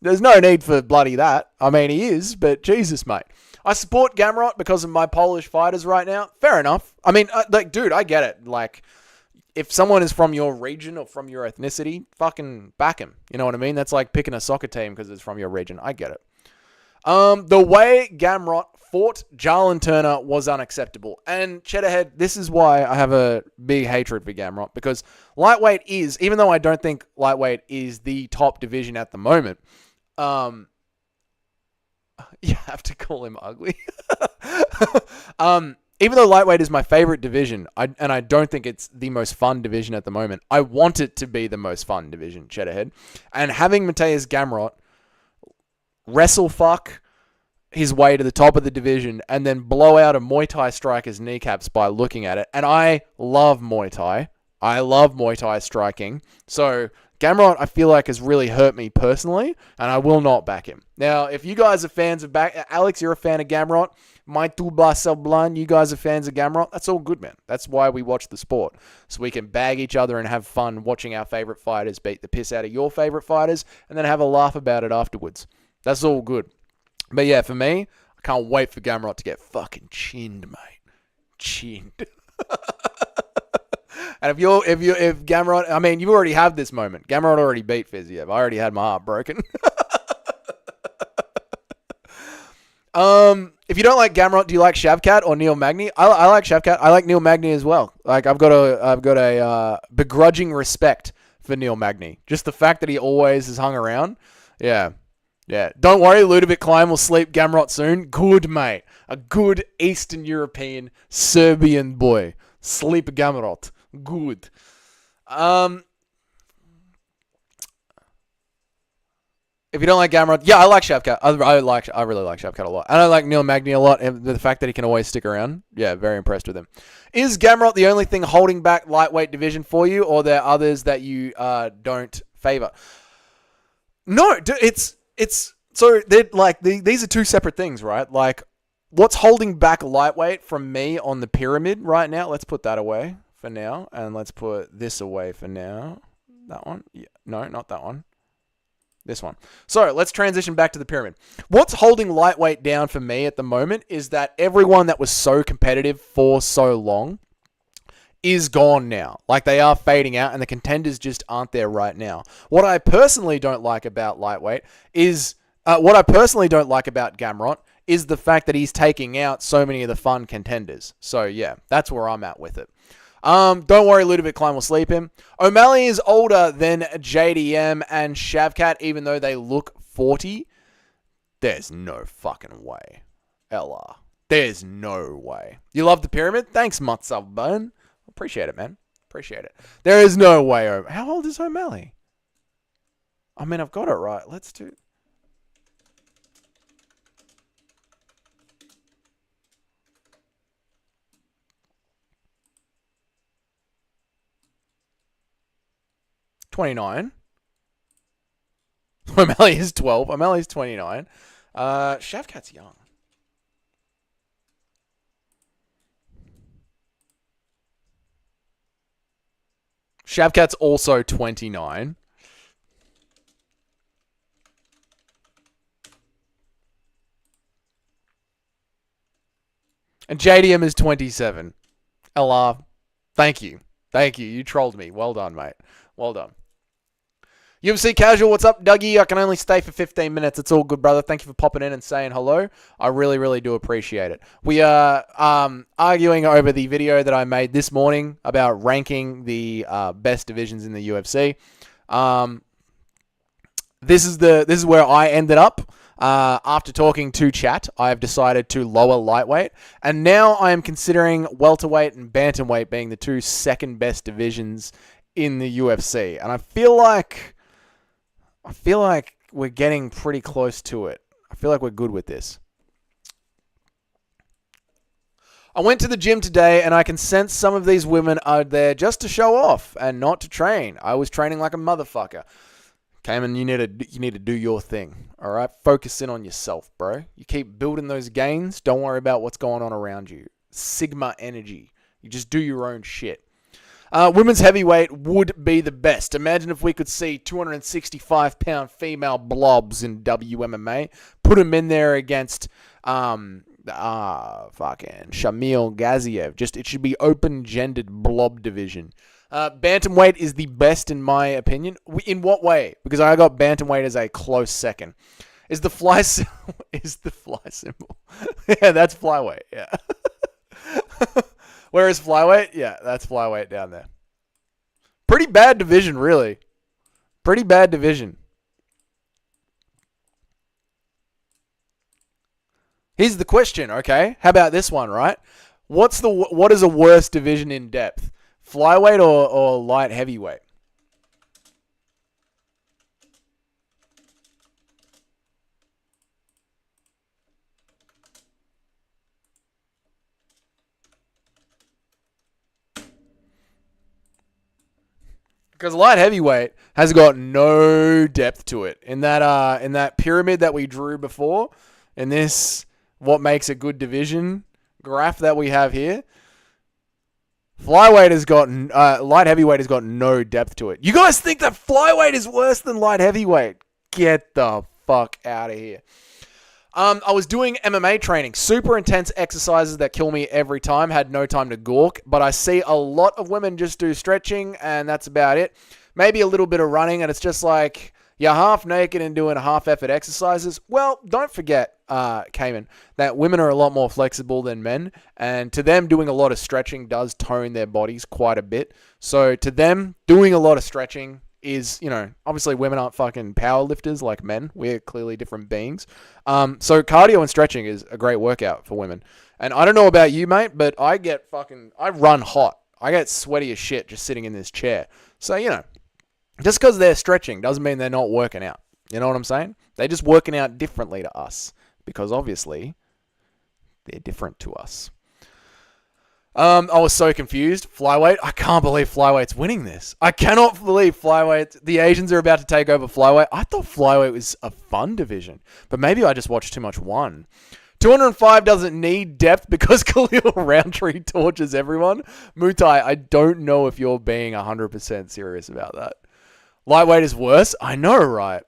There's no need for bloody that. I mean, he is, but Jesus, mate. I support Gamrot because of my Polish fighters right now. Fair enough. I mean, like, dude, I get it. Like, if someone is from your region or from your ethnicity, fucking back him. You know what I mean? That's like picking a soccer team because it's from your region. I get it. The way Gamrot fought Jarlin Turner was unacceptable. And Cheddarhead, this is why I have a big hatred for Gamrot, because lightweight is, even though I don't think lightweight is the top division at the moment, you have to call him ugly. Even though lightweight is my favorite division, and I don't think it's the most fun division at the moment, I want it to be the most fun division, Cheddarhead. And having Mateusz Gamrot wrestle fuck his way to the top of the division and then blow out a Muay Thai striker's kneecaps by looking at it. And I love Muay Thai. I love Muay Thai striking. So Gamrot, I feel like, has really hurt me personally, and I will not back him. Now, if you guys are fans of Alex, you're a fan of Gamrot. My Tuba Sablan, you guys are fans of Gamrot. That's all good, man. That's why we watch the sport. So we can bag each other and have fun watching our favorite fighters beat the piss out of your favorite fighters and then have a laugh about it afterwards. That's all good. But yeah, for me, I can't wait for Gamrot to get fucking chinned, mate. Chinned. And if Gamrot, I mean, you already have this moment. Gamrot already beat Fiziev. I already had my heart broken. If you don't like Gamrot, do you like Shavkat or Neil Magny? I like Shavkat. I like Neil Magny as well. Like, I've got a begrudging respect for Neil Magny. Just the fact that he always has hung around. Yeah. Yeah. Don't worry, Ludovic Klein will sleep Gamrot soon. Good, mate. A good Eastern European Serbian boy. Sleep Gamrot. Good. If you don't like Gamrot, yeah, I like Shavkat. I really like Shavkat a lot. And I like Neil Magny a lot. And the fact that he can always stick around, yeah, very impressed with him. Is Gamrot the only thing holding back lightweight division for you, or are there others that you don't favor? No, it's so they're like these are two separate things, right? Like, what's holding back lightweight from me on the pyramid right now? Let's put that away for now, and let's put this away for now. That one? Yeah, no, not that one. This one. So let's transition back to the pyramid. What's holding lightweight down for me at the moment is that everyone that was so competitive for so long is gone now. Like, they are fading out and the contenders just aren't there right now. What I personally don't like about lightweight is, what I personally don't like about Gamrot is the fact that he's taking out so many of the fun contenders. So yeah, that's where I'm at with it. Don't worry, Ludovic Klein will sleep him. O'Malley is older than JDM and Shavkat, even though they look 40. There's no fucking way. LR. There's no way. You love the pyramid? Thanks, Mutsubburn. Appreciate it, man. Appreciate it. There is no way. How old is O'Malley? I mean, I've got it right. Let's do... $29. O'Malley is 12. O'Malley's 29. Shavkat's young. Shavkat's also 29. And JDM is 27. LR, thank you. Thank you. You trolled me. Well done, mate. Well done. UFC Casual, what's up, Dougie? I can only stay for 15 minutes. It's all good, brother. Thank you for popping in and saying hello. I really, really do appreciate it. We are arguing over the video that I made this morning about ranking the best divisions in the UFC. This is where I ended up. After talking to chat, I have decided to lower lightweight, and now I am considering welterweight and bantamweight being the two second best divisions in the UFC, and I feel like we're getting pretty close to it. I feel like we're good with this. I went to the gym today, and I can sense some of these women are there just to show off and not to train. I was training like a motherfucker. Cayman, you need to do your thing, all right? Focus in on yourself, bro. You keep building those gains. Don't worry about what's going on around you. Sigma energy. You just do your own shit. Women's heavyweight would be the best. Imagine if we could see 265-pound female blobs in WMMA. Put them in there against fucking Shamil Gaziev. It should be open-gendered blob division. Bantamweight is the best in my opinion. In what way? Because I got bantamweight as a close second. Is the fly symbol? Yeah, that's flyweight. Yeah. Where is flyweight? Yeah, that's flyweight down there. Pretty bad division, really. Pretty bad division. Here's the question, okay? How about this one, right? What is a worse division in depth? Flyweight or light heavyweight? Because light heavyweight has got no depth to it. In that pyramid that we drew before, in this what makes a good division graph that we have here, light heavyweight has got no depth to it. You guys think that flyweight is worse than light heavyweight? Get the fuck out of here. I was doing MMA training, super intense exercises that kill me every time, had no time to gawk, but I see a lot of women just do stretching, and that's about it. Maybe a little bit of running, and it's just like, you're half naked and doing half-effort exercises. Well, don't forget, Cayman, that women are a lot more flexible than men, and to them, doing a lot of stretching does tone their bodies quite a bit. So to them, doing a lot of stretching is, obviously women aren't fucking power lifters like men. We're clearly different beings. So cardio and stretching is a great workout for women. And I don't know about you, mate, but I run hot. I get sweaty as shit just sitting in this chair. So, just because they're stretching doesn't mean they're not working out. You know what I'm saying? They're just working out differently to us because obviously they're different to us. I was so confused. Flyweight. I can't believe Flyweight's winning this. I cannot believe Flyweight. The Asians are about to take over Flyweight. I thought Flyweight was a fun division, but maybe I just watched too much one. 205 doesn't need depth because Khalil Roundtree tortures everyone. Mutai, I don't know if you're being 100% serious about that. Lightweight is worse? I know, right?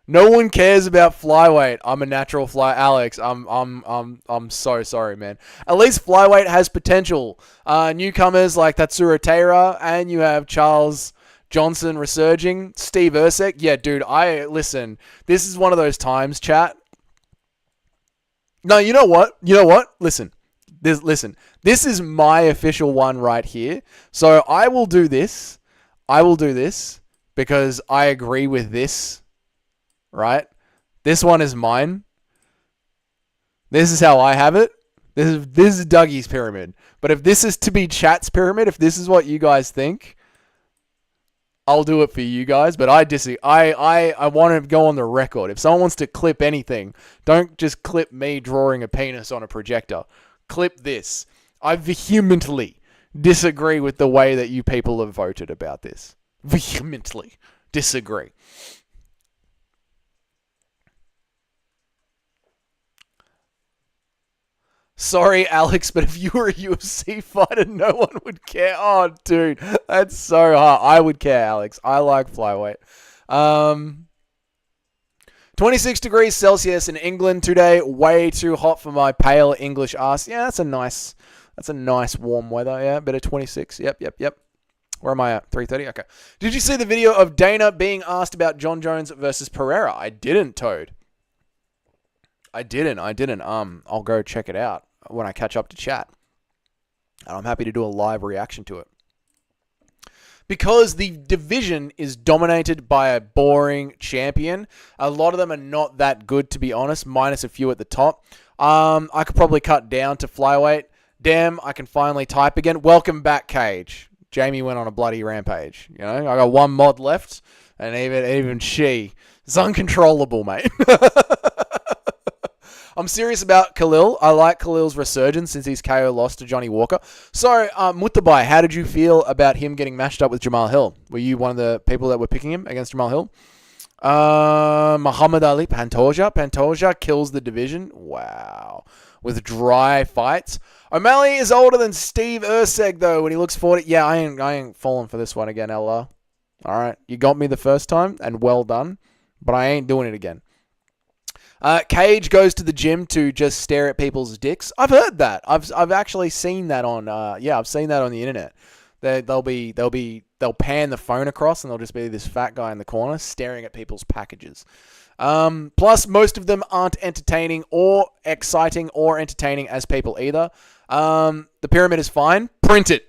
No one cares about flyweight. I'm a natural fly, Alex. I'm so sorry, man. At least flyweight has potential. Newcomers like Tatsuro Taira, and you have Charles Johnson resurging. Steve Ercek. Yeah, dude. Listen. This is one of those times, chat. No, you know what? Listen. This is my official one right here. So I will do this because I agree with this. Right? This one is mine. This is how I have it. This is Dougie's pyramid. But if this is to be chat's pyramid, if this is what you guys think, I'll do it for you guys. But I disagree. I want to go on the record. If someone wants to clip anything, don't just clip me drawing a penis on a projector. Clip this. I vehemently disagree with the way that you people have voted about this. Vehemently disagree. Sorry, Alex, but if you were a UFC fighter, no one would care. Oh, dude, that's so hard. I would care, Alex. I like flyweight. 26 degrees Celsius in England today. Way too hot for my pale English ass. Yeah, that's a nice warm weather. Yeah, bit of 26. Yep. Where am I at? 3:30? Okay. Did you see the video of Dana being asked about John Jones versus Pereira? I didn't, Toad. I didn't. I'll go check it out when I catch up to chat. And I'm happy to do a live reaction to it. because the division is dominated by a boring champion. A lot of them are not that good, to be honest, minus a few at the top. I could probably cut down to flyweight. Damn, I can finally type again. Welcome back, Cage. Jamie went on a bloody rampage. You know, I got one mod left, and even she is uncontrollable, mate. I'm serious about Khalil. I like Khalil's resurgence since his KO loss to Johnny Walker. So, Mutabai, how did you feel about him getting matched up with Jamal Hill? Were you one of the people that were picking him against Jamal Hill? Muhammad Ali, Pantoja kills the division. Wow. With dry fights. O'Malley is older than Steve Urseg, though, when he looks 40. Yeah, I ain't falling for this one again, LR. All right, you got me the first time, and well done, but I ain't doing it again. Cage goes to the gym to just stare at people's dicks. I've heard that. I've actually seen that on. I've seen that on the internet. They'll pan the phone across and there'll just be this fat guy in the corner staring at people's packages. Plus, most of them aren't entertaining or exciting or entertaining as people either. The pyramid is fine. Print it.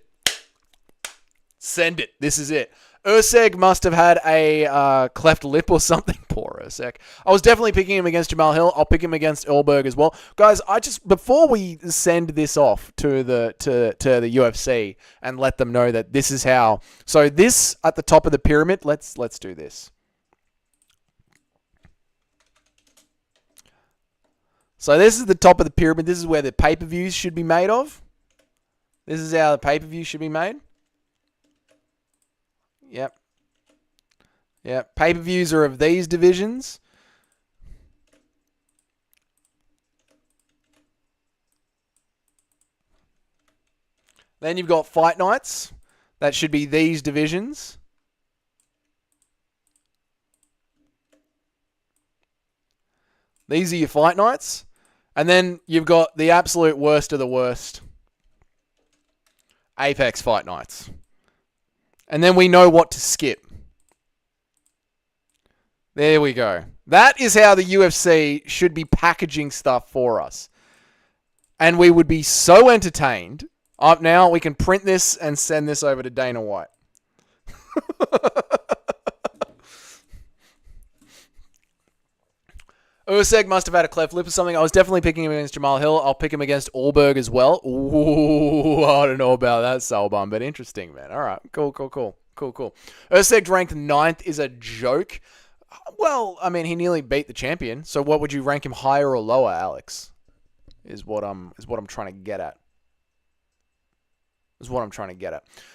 Send it. This is it. Urseg must have had a cleft lip or something. Poor Urseg. I was definitely picking him against Jamal Hill. I'll pick him against Earlberg as well. Guys, before we send this off to the UFC and let them know that this is how. So this at the top of the pyramid, let's do this. So this is the top of the pyramid. This is where the pay-per-views should be made of. This is how the pay-per-view should be made. Yep. Pay-per-views are of these divisions. Then you've got fight nights. That should be these divisions. These are your fight nights. And then you've got the absolute worst of the worst. Apex fight nights. And then we know what to skip. There we go. That is how the UFC should be packaging stuff for us. And we would be so entertained. Up now, we can print this and send this over to Dana White. Urseg must have had a cleft lip or something. I was definitely picking him against Jamal Hill. I'll pick him against Earlberg as well. Ooh, I don't know about that, Salbum, but interesting, man. All right, cool. Urseg ranked 9th is a joke. Well, I mean, he nearly beat the champion. So what would you rank him, higher or lower, Alex? Is what I'm trying to get at.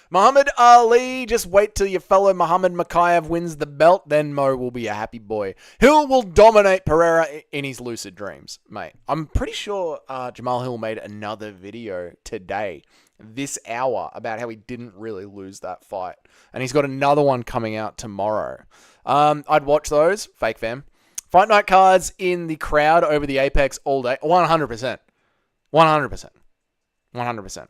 Muhammad Ali, just wait till your fellow Muhammad Makayev wins the belt, then Mo will be a happy boy. Hill will dominate Pereira in his lucid dreams, mate. I'm pretty sure Jamal Hill made another video today, this hour, about how he didn't really lose that fight. And he's got another one coming out tomorrow. I'd watch those. Fake fam. Fight night cards in the crowd over the Apex all day. 100%. 100%.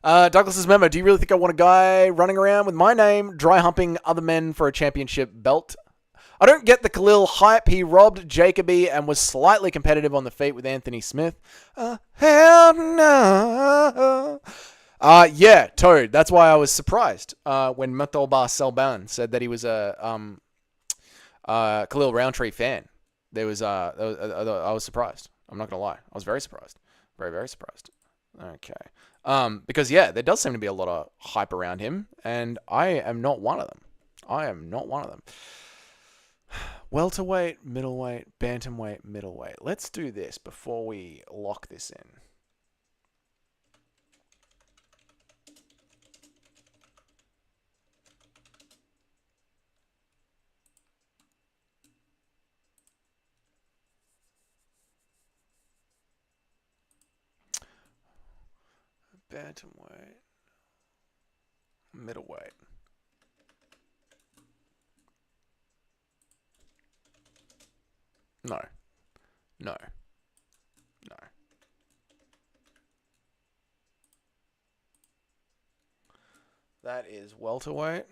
Douglas's memo. Do you really think I want a guy running around with my name, dry humping other men for a championship belt? I don't get the Khalil hype. He robbed Jacoby and was slightly competitive on the feet with Anthony Smith. Hell no. Yeah, Toad. That's why I was surprised when Muttalbar Selban said that he was a Khalil Roundtree fan. I was surprised. I'm not going to lie. I was very surprised. Very, very surprised. Okay. Because, yeah, there does seem to be a lot of hype around him, and I am not one of them. Welterweight, middleweight, bantamweight, middleweight. Let's do this before we lock this in. Bantamweight, middleweight. No. That is welterweight.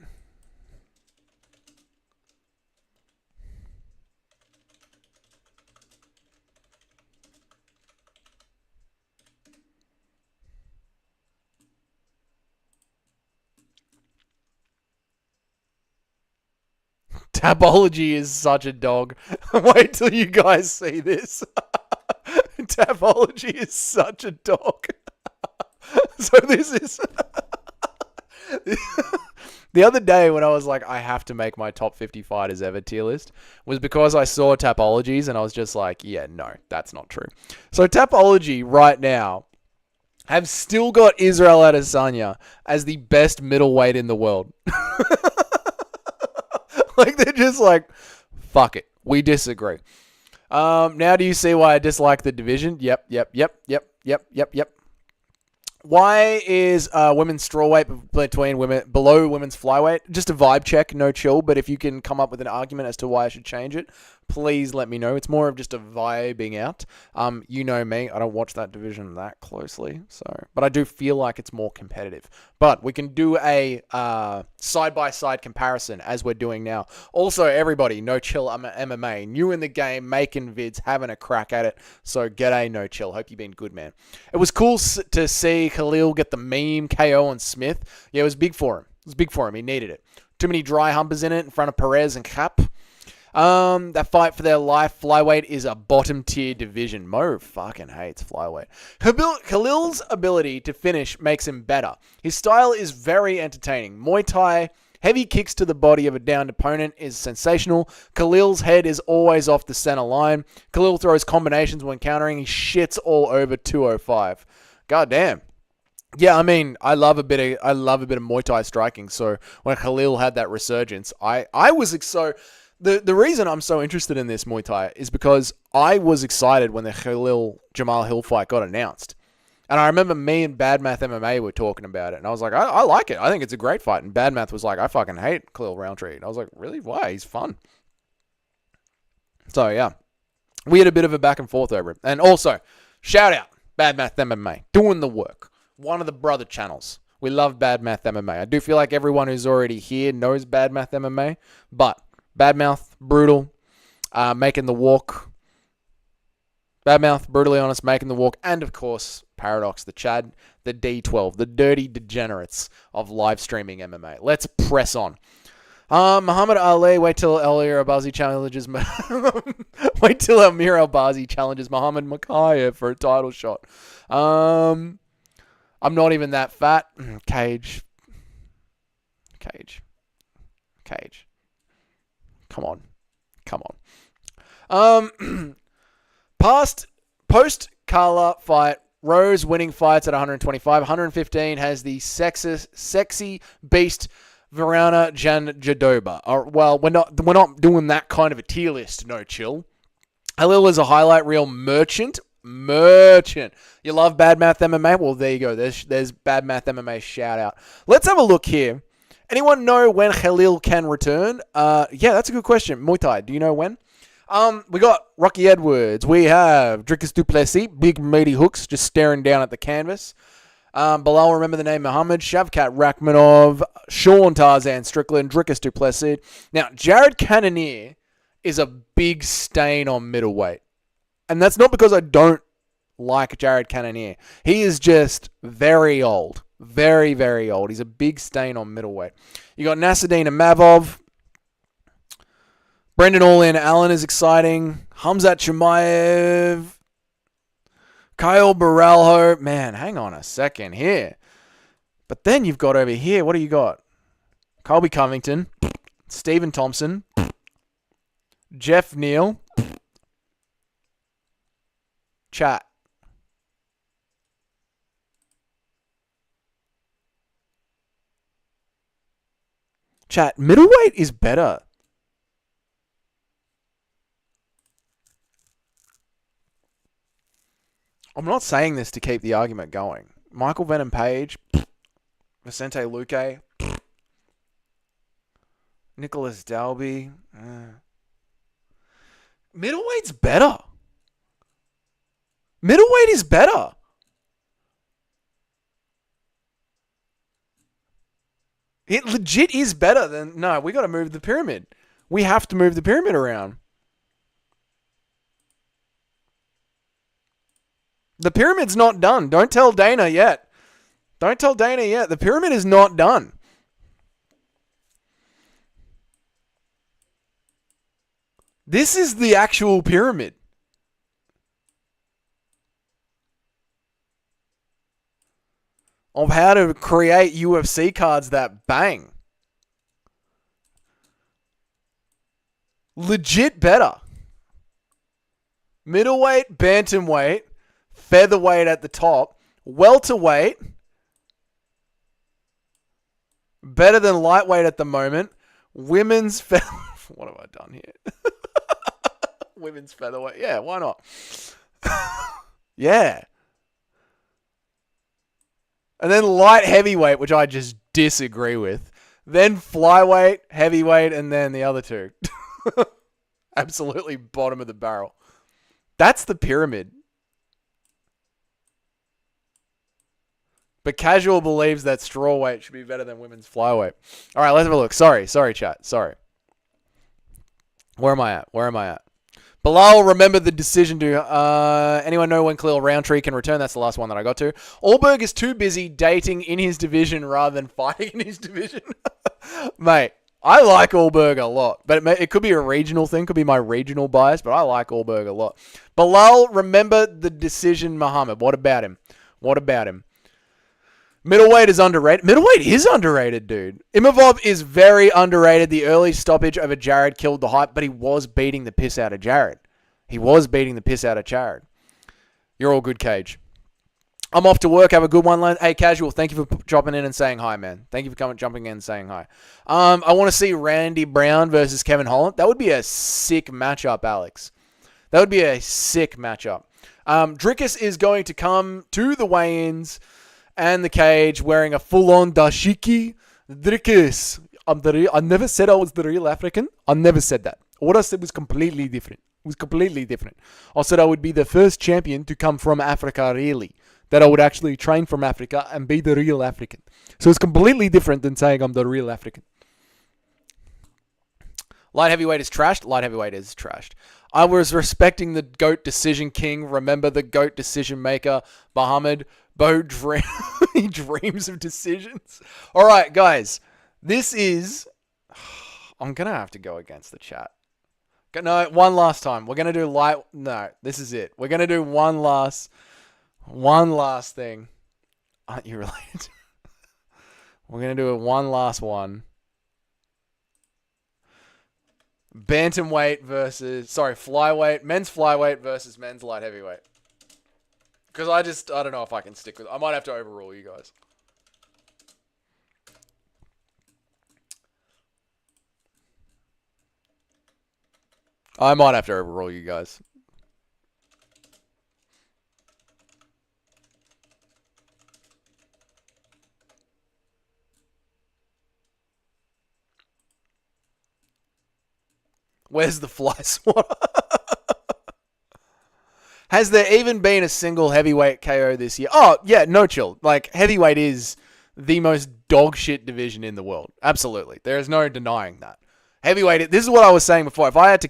Tapology is such a dog. Wait till you guys see this. Tapology is such a dog. So this is... The other day when I was like, I have to make my top 50 fighters ever tier list, was because I saw Tapologies and I was just like, yeah, no, that's not true. So Tapology right now have still got Israel Adesanya as the best middleweight in the world. Like, they're just like, fuck it, we disagree. Now do you see why I dislike the division? Yep. Why is women's strawweight between women below women's flyweight? Just a vibe check, no chill. But if you can come up with an argument as to why I should change it, please let me know. It's more of just a vibing out. You know me, I don't watch that division that closely, but I do feel like it's more competitive. But we can do a side-by-side comparison as we're doing now. Also, everybody, No Chill MMA, new in the game, making vids, having a crack at it. So g'day, No Chill. Hope you've been good, man. It was cool to see Khalil get the meme KO on Smith. Yeah, it was big for him. He needed it. Too many dry humpers in it in front of Perez and Cap. That fight for their life. Flyweight is a bottom tier division. Mo fucking hates flyweight. Khalil's ability to finish makes him better. His style is very entertaining. Muay Thai, heavy kicks to the body of a downed opponent is sensational. Khalil's head is always off the center line. Khalil throws combinations when countering. He shits all over 205. God damn. Yeah, I mean, I love a bit of Muay Thai striking. So when Khalil had that resurgence, I was so. The reason I'm so interested in this Muay Thai is because I was excited when the Khalil Jamal Hill fight got announced. And I remember me and Bad Math MMA were talking about it. And I was like, I like it. I think it's a great fight. And Bad Math was like, I fucking hate Khalil Roundtree. And I was like, really? Why? He's fun. So, yeah. We had a bit of a back and forth over it. And also, shout out, Bad Math MMA. Doing the work. One of the brother channels. We love Bad Math MMA. I do feel like everyone who's already here knows Bad Math MMA. But Badmouth, brutal, making the walk. Badmouth, brutally honest, making the walk. And, of course, Paradox, the Chad, the D12, the dirty degenerates of live streaming MMA. Let's press on. Muhammad Ali, wait till Amir Albazi challenges Muhammad Makayev for a title shot. I'm not even that fat. Cage. Come on. Post Carla fight, Rose winning fights at 125. 115 has the sexy beast Verana Janjadoba. Well, we're not doing that kind of a tier list, No Chill. Halil is a highlight reel merchant. You love Bad Math MMA? Well, there you go. There's Bad Math MMA shout out. Let's have a look here. Anyone know when Khalil can return? Yeah, that's a good question. Muay Thai, do you know when? We got Rocky Edwards. We have Dricus du Plessis, big meaty hooks, just staring down at the canvas. Below, remember the name Muhammad, Shavkat Rakhmonov, Sean Tarzan Strickland, Dricus du Plessis. Now, Jared Cannonier is a big stain on middleweight. And that's not because I don't like Jared Cannonier. He is just very old. Very, very old. He's a big stain on middleweight. You got Nasruddin Mavov. Brendan All-In Allen is exciting. Hamzat Chimaev. Kyle Baralho. Man, hang on a second here. But then you've got over here, what do you got? Colby Covington. Stephen Thompson. Jeff Neal. Chat. Middleweight is better. I'm not saying this to keep the argument going. Michael Venom Page, Vicente Luque, Nicholas Dalby. Middleweight's better. Middleweight is better. It legit is better than... No, we got to move the pyramid. We have to move the pyramid around. The pyramid's not done. Don't tell Dana yet. The pyramid is not done. This is the actual pyramid. Of how to create UFC cards that bang. Legit better. Middleweight, bantamweight, featherweight at the top, welterweight, better than lightweight at the moment, women's what have I done here? Women's featherweight. Yeah, why not? Yeah. And then light heavyweight, which I just disagree with. Then flyweight, heavyweight, and then the other two. Absolutely bottom of the barrel. That's the pyramid. But casual believes that strawweight should be better than women's flyweight. All right, let's have a look. Sorry, chat. Sorry. Where am I at? Bilal, remember the decision to... anyone know when Khalil Roundtree can return? That's the last one that I got to. Allberg is too busy dating in his division rather than fighting in his division. Mate, I like Allberg a lot. But it could be a regional thing. Could be my regional bias. But I like Allberg a lot. Bilal, remember the decision, Muhammad. What about him? Middleweight is underrated. Middleweight is underrated, dude. Imavov is very underrated. The early stoppage over Jared killed the hype, but he was beating the piss out of Jared. You're all good, Cage. I'm off to work. Have a good one. Hey, Casual, thank you for dropping in and saying hi, man. Thank you for jumping in and saying hi. I want to see Randy Brown versus Kevin Holland. That would be a sick matchup, Alex. Drickus is going to come to the weigh-ins and the cage wearing a full-on dashiki. Drickus. I never said I was the real African. I never said that. What I said was completely different. I said I would be the first champion to come from Africa, really. That I would actually train from Africa and be the real African. So it's completely different than saying I'm the real African. Light heavyweight is trashed. I was respecting the GOAT decision king. Remember the GOAT decision maker, Muhammad. He dreams of decisions. All right, guys. This is... I'm going to have to go against the chat. No, one last time. We're going to do light... No, this is it. We're going to do one last thing. Aren't you related? We're going to do one last one. Bantamweight flyweight. Men's flyweight versus men's light heavyweight. Because I don't know if I can stick with it. I might have to overrule you guys. Where's the fly swatter? Has there even been a single heavyweight KO this year? Oh, yeah, no chill. Like, heavyweight is the most dog shit division in the world. Absolutely. There is no denying that. Heavyweight, this is what I was saying before. If I had to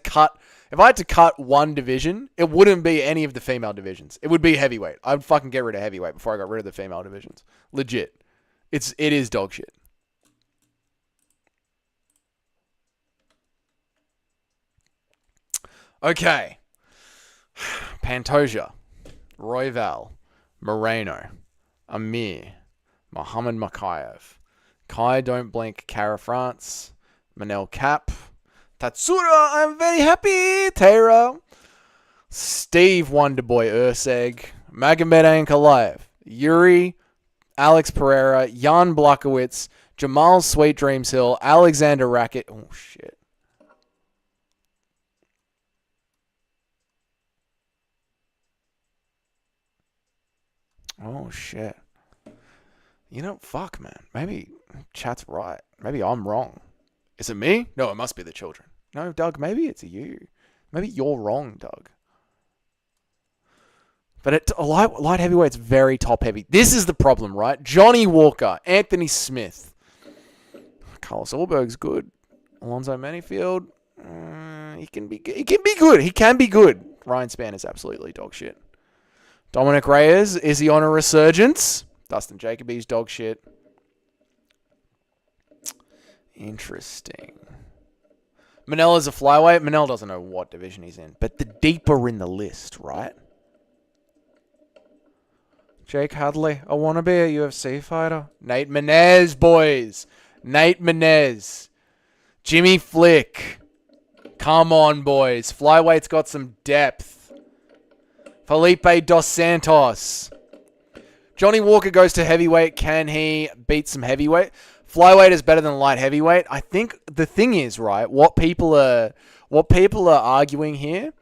cut one division, it wouldn't be any of the female divisions. It would be heavyweight. I'd fucking get rid of heavyweight before I got rid of the female divisions. Legit. It is dog shit. Okay. Pantoja, Royval, Moreno, Amir, Muhammad Makayev, Kai Don't Blink, Cara France, Manel Cap, Tatsura, I'm very happy, Tara, Steve Wonderboy Urseg, Magomed Ankalaev, Yuri, Alex Pereira, Jan Blachowicz, Jamal Sweet Dreams Hill, Alexander Rackett. Oh, shit. Oh, shit. You know, fuck, man. Maybe chat's right. Maybe I'm wrong. Is it me? No, it must be the children. No, Doug, maybe it's you. Maybe you're wrong, Doug. But light heavyweight's very top heavy. This is the problem, right? Johnny Walker, Anthony Smith. Carlos Ulberg's good. Alonzo Manifield. He can be good. Ryan Spann is absolutely dog shit. Dominic Reyes, is he on a resurgence? Dustin Jacoby's dog shit. Interesting. Manella's a flyweight. Manella doesn't know what division he's in. But the deeper in the list, right? Jake Hadley, I want to be a UFC fighter. Nate Menez, boys. Nate Menez. Jimmy Flick. Come on, boys. Flyweight's got some depth. Felipe Dos Santos. Johnny Walker goes to heavyweight. Can he beat some heavyweight? Flyweight is better than light heavyweight. I think the thing is, right, what people are arguing here,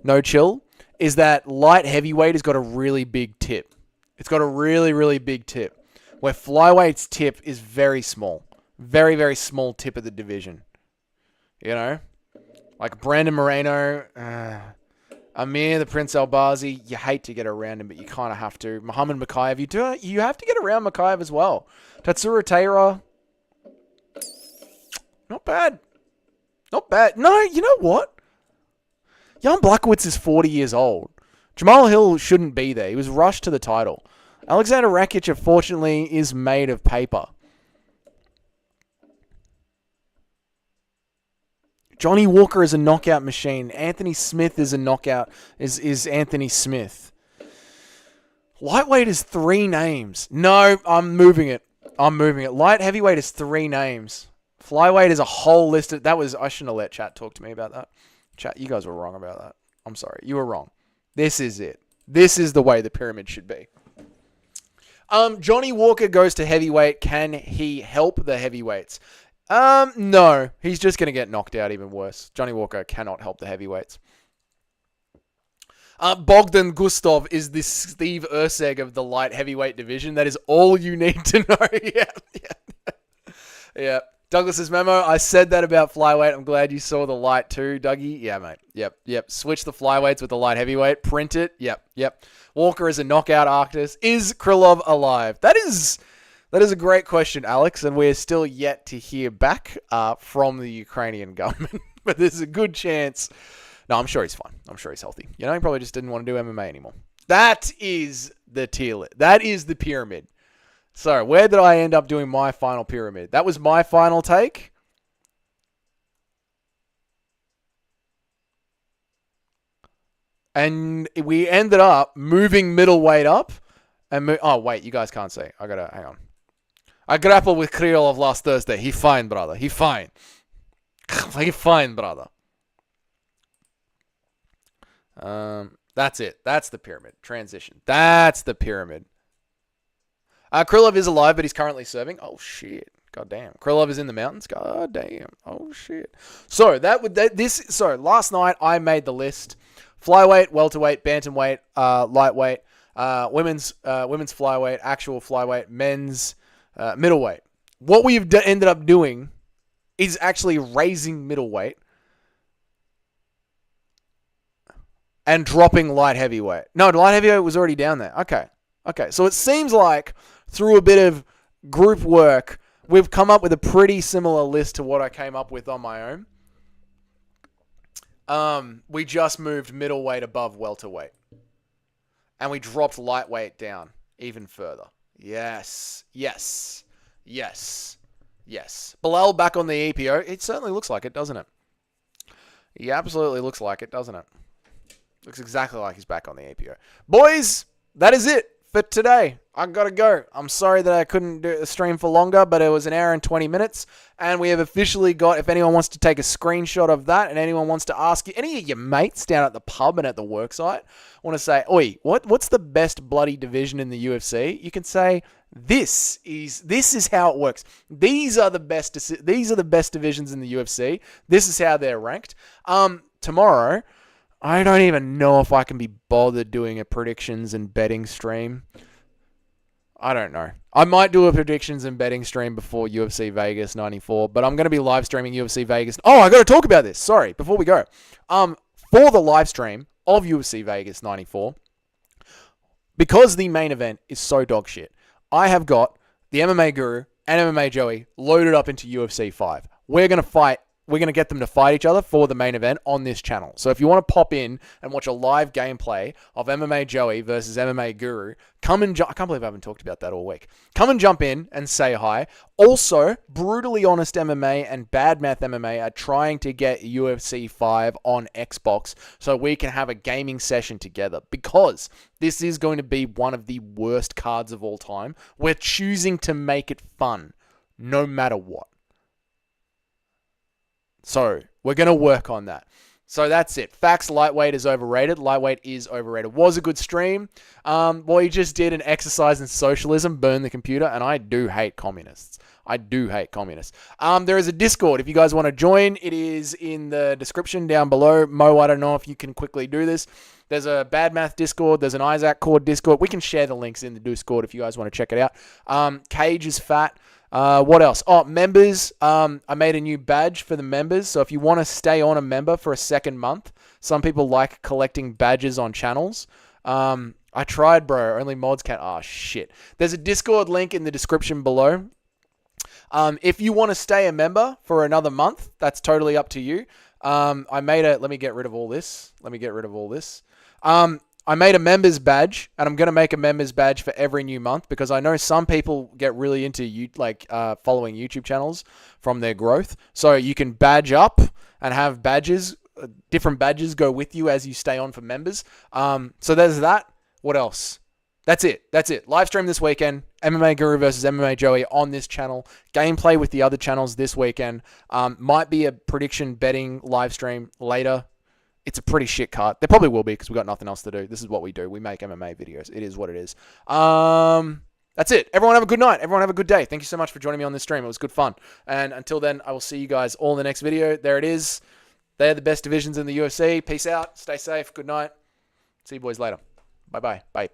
no chill, is that light heavyweight has got a really big tip. It's got a really, really big tip. Where flyweight's tip is very small. Very, very small tip of the division. You know? Like Brandon Moreno, Amir, the Prince Albazi, you hate to get around him, but you kind of have to. Muhammad Makayev, you have to get around Makayev as well. Tatsuro Taira, not bad. Not bad. No, you know what? Jan Blachowicz is 40 years old. Jamal Hill shouldn't be there. He was rushed to the title. Alexander Rakic, unfortunately, is made of paper. Johnny Walker is a knockout machine. Anthony Smith is a knockout. Is Anthony Smith. Lightweight is 3 names. No, I'm moving it. Light heavyweight is 3 names. Flyweight is a whole list of... I shouldn't have let chat talk to me about that. Chat, you guys were wrong about that. I'm sorry. You were wrong. This is it. This is the way the pyramid should be. Johnny Walker goes to heavyweight. Can he help the heavyweights? No. He's just going to get knocked out even worse. Johnny Walker cannot help the heavyweights. Bogdan Gustov is the Steve Erceg of the light heavyweight division. That is all you need to know. Yeah. Douglas's memo, I said that about flyweight. I'm glad you saw the light too, Dougie. Yeah, mate. Yep. Switch the flyweights with the light heavyweight. Print it. Yep. Walker is a knockout artist. Is Krylov alive? That is a great question, Alex, and we're still yet to hear back from the Ukrainian government. But there's a good chance. No, I'm sure he's fine. I'm sure he's healthy. You know, he probably just didn't want to do MMA anymore. That is the tier list. That is the pyramid. So, where did I end up doing my final pyramid? That was my final take. And we ended up moving middleweight up. Oh, wait, you guys can't see. I gotta, hang on. I grappled with Krylov last Thursday. He fine, brother. He fine. He fine, brother. That's it. That's the pyramid. Transition. That's the pyramid. Krylov is alive, but he's currently serving. Oh, shit. God damn. Krylov is in the mountains. God damn. Oh, shit. So, last night I made the list. Flyweight, welterweight, bantamweight, lightweight, women's flyweight, actual flyweight, men's middleweight. What we've ended up doing is actually raising middleweight and dropping light heavyweight. No, light heavyweight was already down there. Okay. So it seems like through a bit of group work, we've come up with a pretty similar list to what I came up with on my own. We just moved middleweight above welterweight. And we dropped lightweight down even further. Yes. Bilal back on the EPO. It certainly looks like it, doesn't it? He absolutely looks like it, doesn't it? Looks exactly like he's back on the EPO. Boys, that is it for today. I gotta go. I'm sorry that I couldn't do a stream for longer, but it was an hour and 20 minutes. And we have officially got, if anyone wants to take a screenshot of that and anyone wants to ask you, any of your mates down at the pub and at the worksite want to say, oi, what's the best bloody division in the UFC? You can say, this is how it works. These are the best divisions in the UFC. This is how they're ranked. Tomorrow, I don't even know if I can be bothered doing a predictions and betting stream. I don't know. I might do a predictions and betting stream before UFC Vegas 94, but I'm going to be live streaming UFC Vegas. Oh, I got to talk about this. Sorry, before we go. For the live stream of UFC Vegas 94, because the main event is so dog shit, I have got the MMA Guru and MMA Joey loaded up into UFC 5. We're going to fight we're going to get them to fight each other for the main event on this channel. So if you want to pop in and watch a live gameplay of MMA Joey versus MMA Guru, come and I can't believe I haven't talked about that all week. Come and jump in and say hi. Also, Brutally Honest MMA and Bad Math MMA are trying to get UFC 5 on Xbox so we can have a gaming session together, because this is going to be one of the worst cards of all time. We're choosing to make it fun no matter what. So we're going to work on that. So that's it. Facts, lightweight is overrated. Lightweight is overrated. Was a good stream. Well, you just did an exercise in socialism, burn the computer, and I do hate communists. I do hate communists. There is a Discord if you guys want to join. It is in the description down below. Mo, I don't know if you can quickly do this. There's a Bad Math Discord. There's an Isaac Cord Discord. We can share the links in the Discord if you guys want to check it out. Cage is fat. What else? Oh, members. I made a new badge for the members. So if you want to stay on a member for a second month, some people like collecting badges on channels. I tried, bro. Only mods can. Oh, shit. There's a Discord link in the description below. If you want to stay a member for another month, that's totally up to you. Let me get rid of all this. I made a members badge, and I'm going to make a members badge for every new month, because I know some people get really into following YouTube channels from their growth. So you can badge up and have badges, different badges go with you as you stay on for members. So there's that. What else? That's it. Live stream this weekend. MMA Guru versus MMA Joey on this channel. Gameplay with the other channels this weekend. Might be a prediction betting live stream later. It's a pretty shit card. There probably will be, because we've got nothing else to do. This is what we do. We make MMA videos. It is what it is. That's it. Everyone have a good night. Everyone have a good day. Thank you so much for joining me on this stream. It was good fun. And until then, I will see you guys all in the next video. There it is. They're the best divisions in the UFC. Peace out. Stay safe. Good night. See you boys later. Bye-bye. Bye.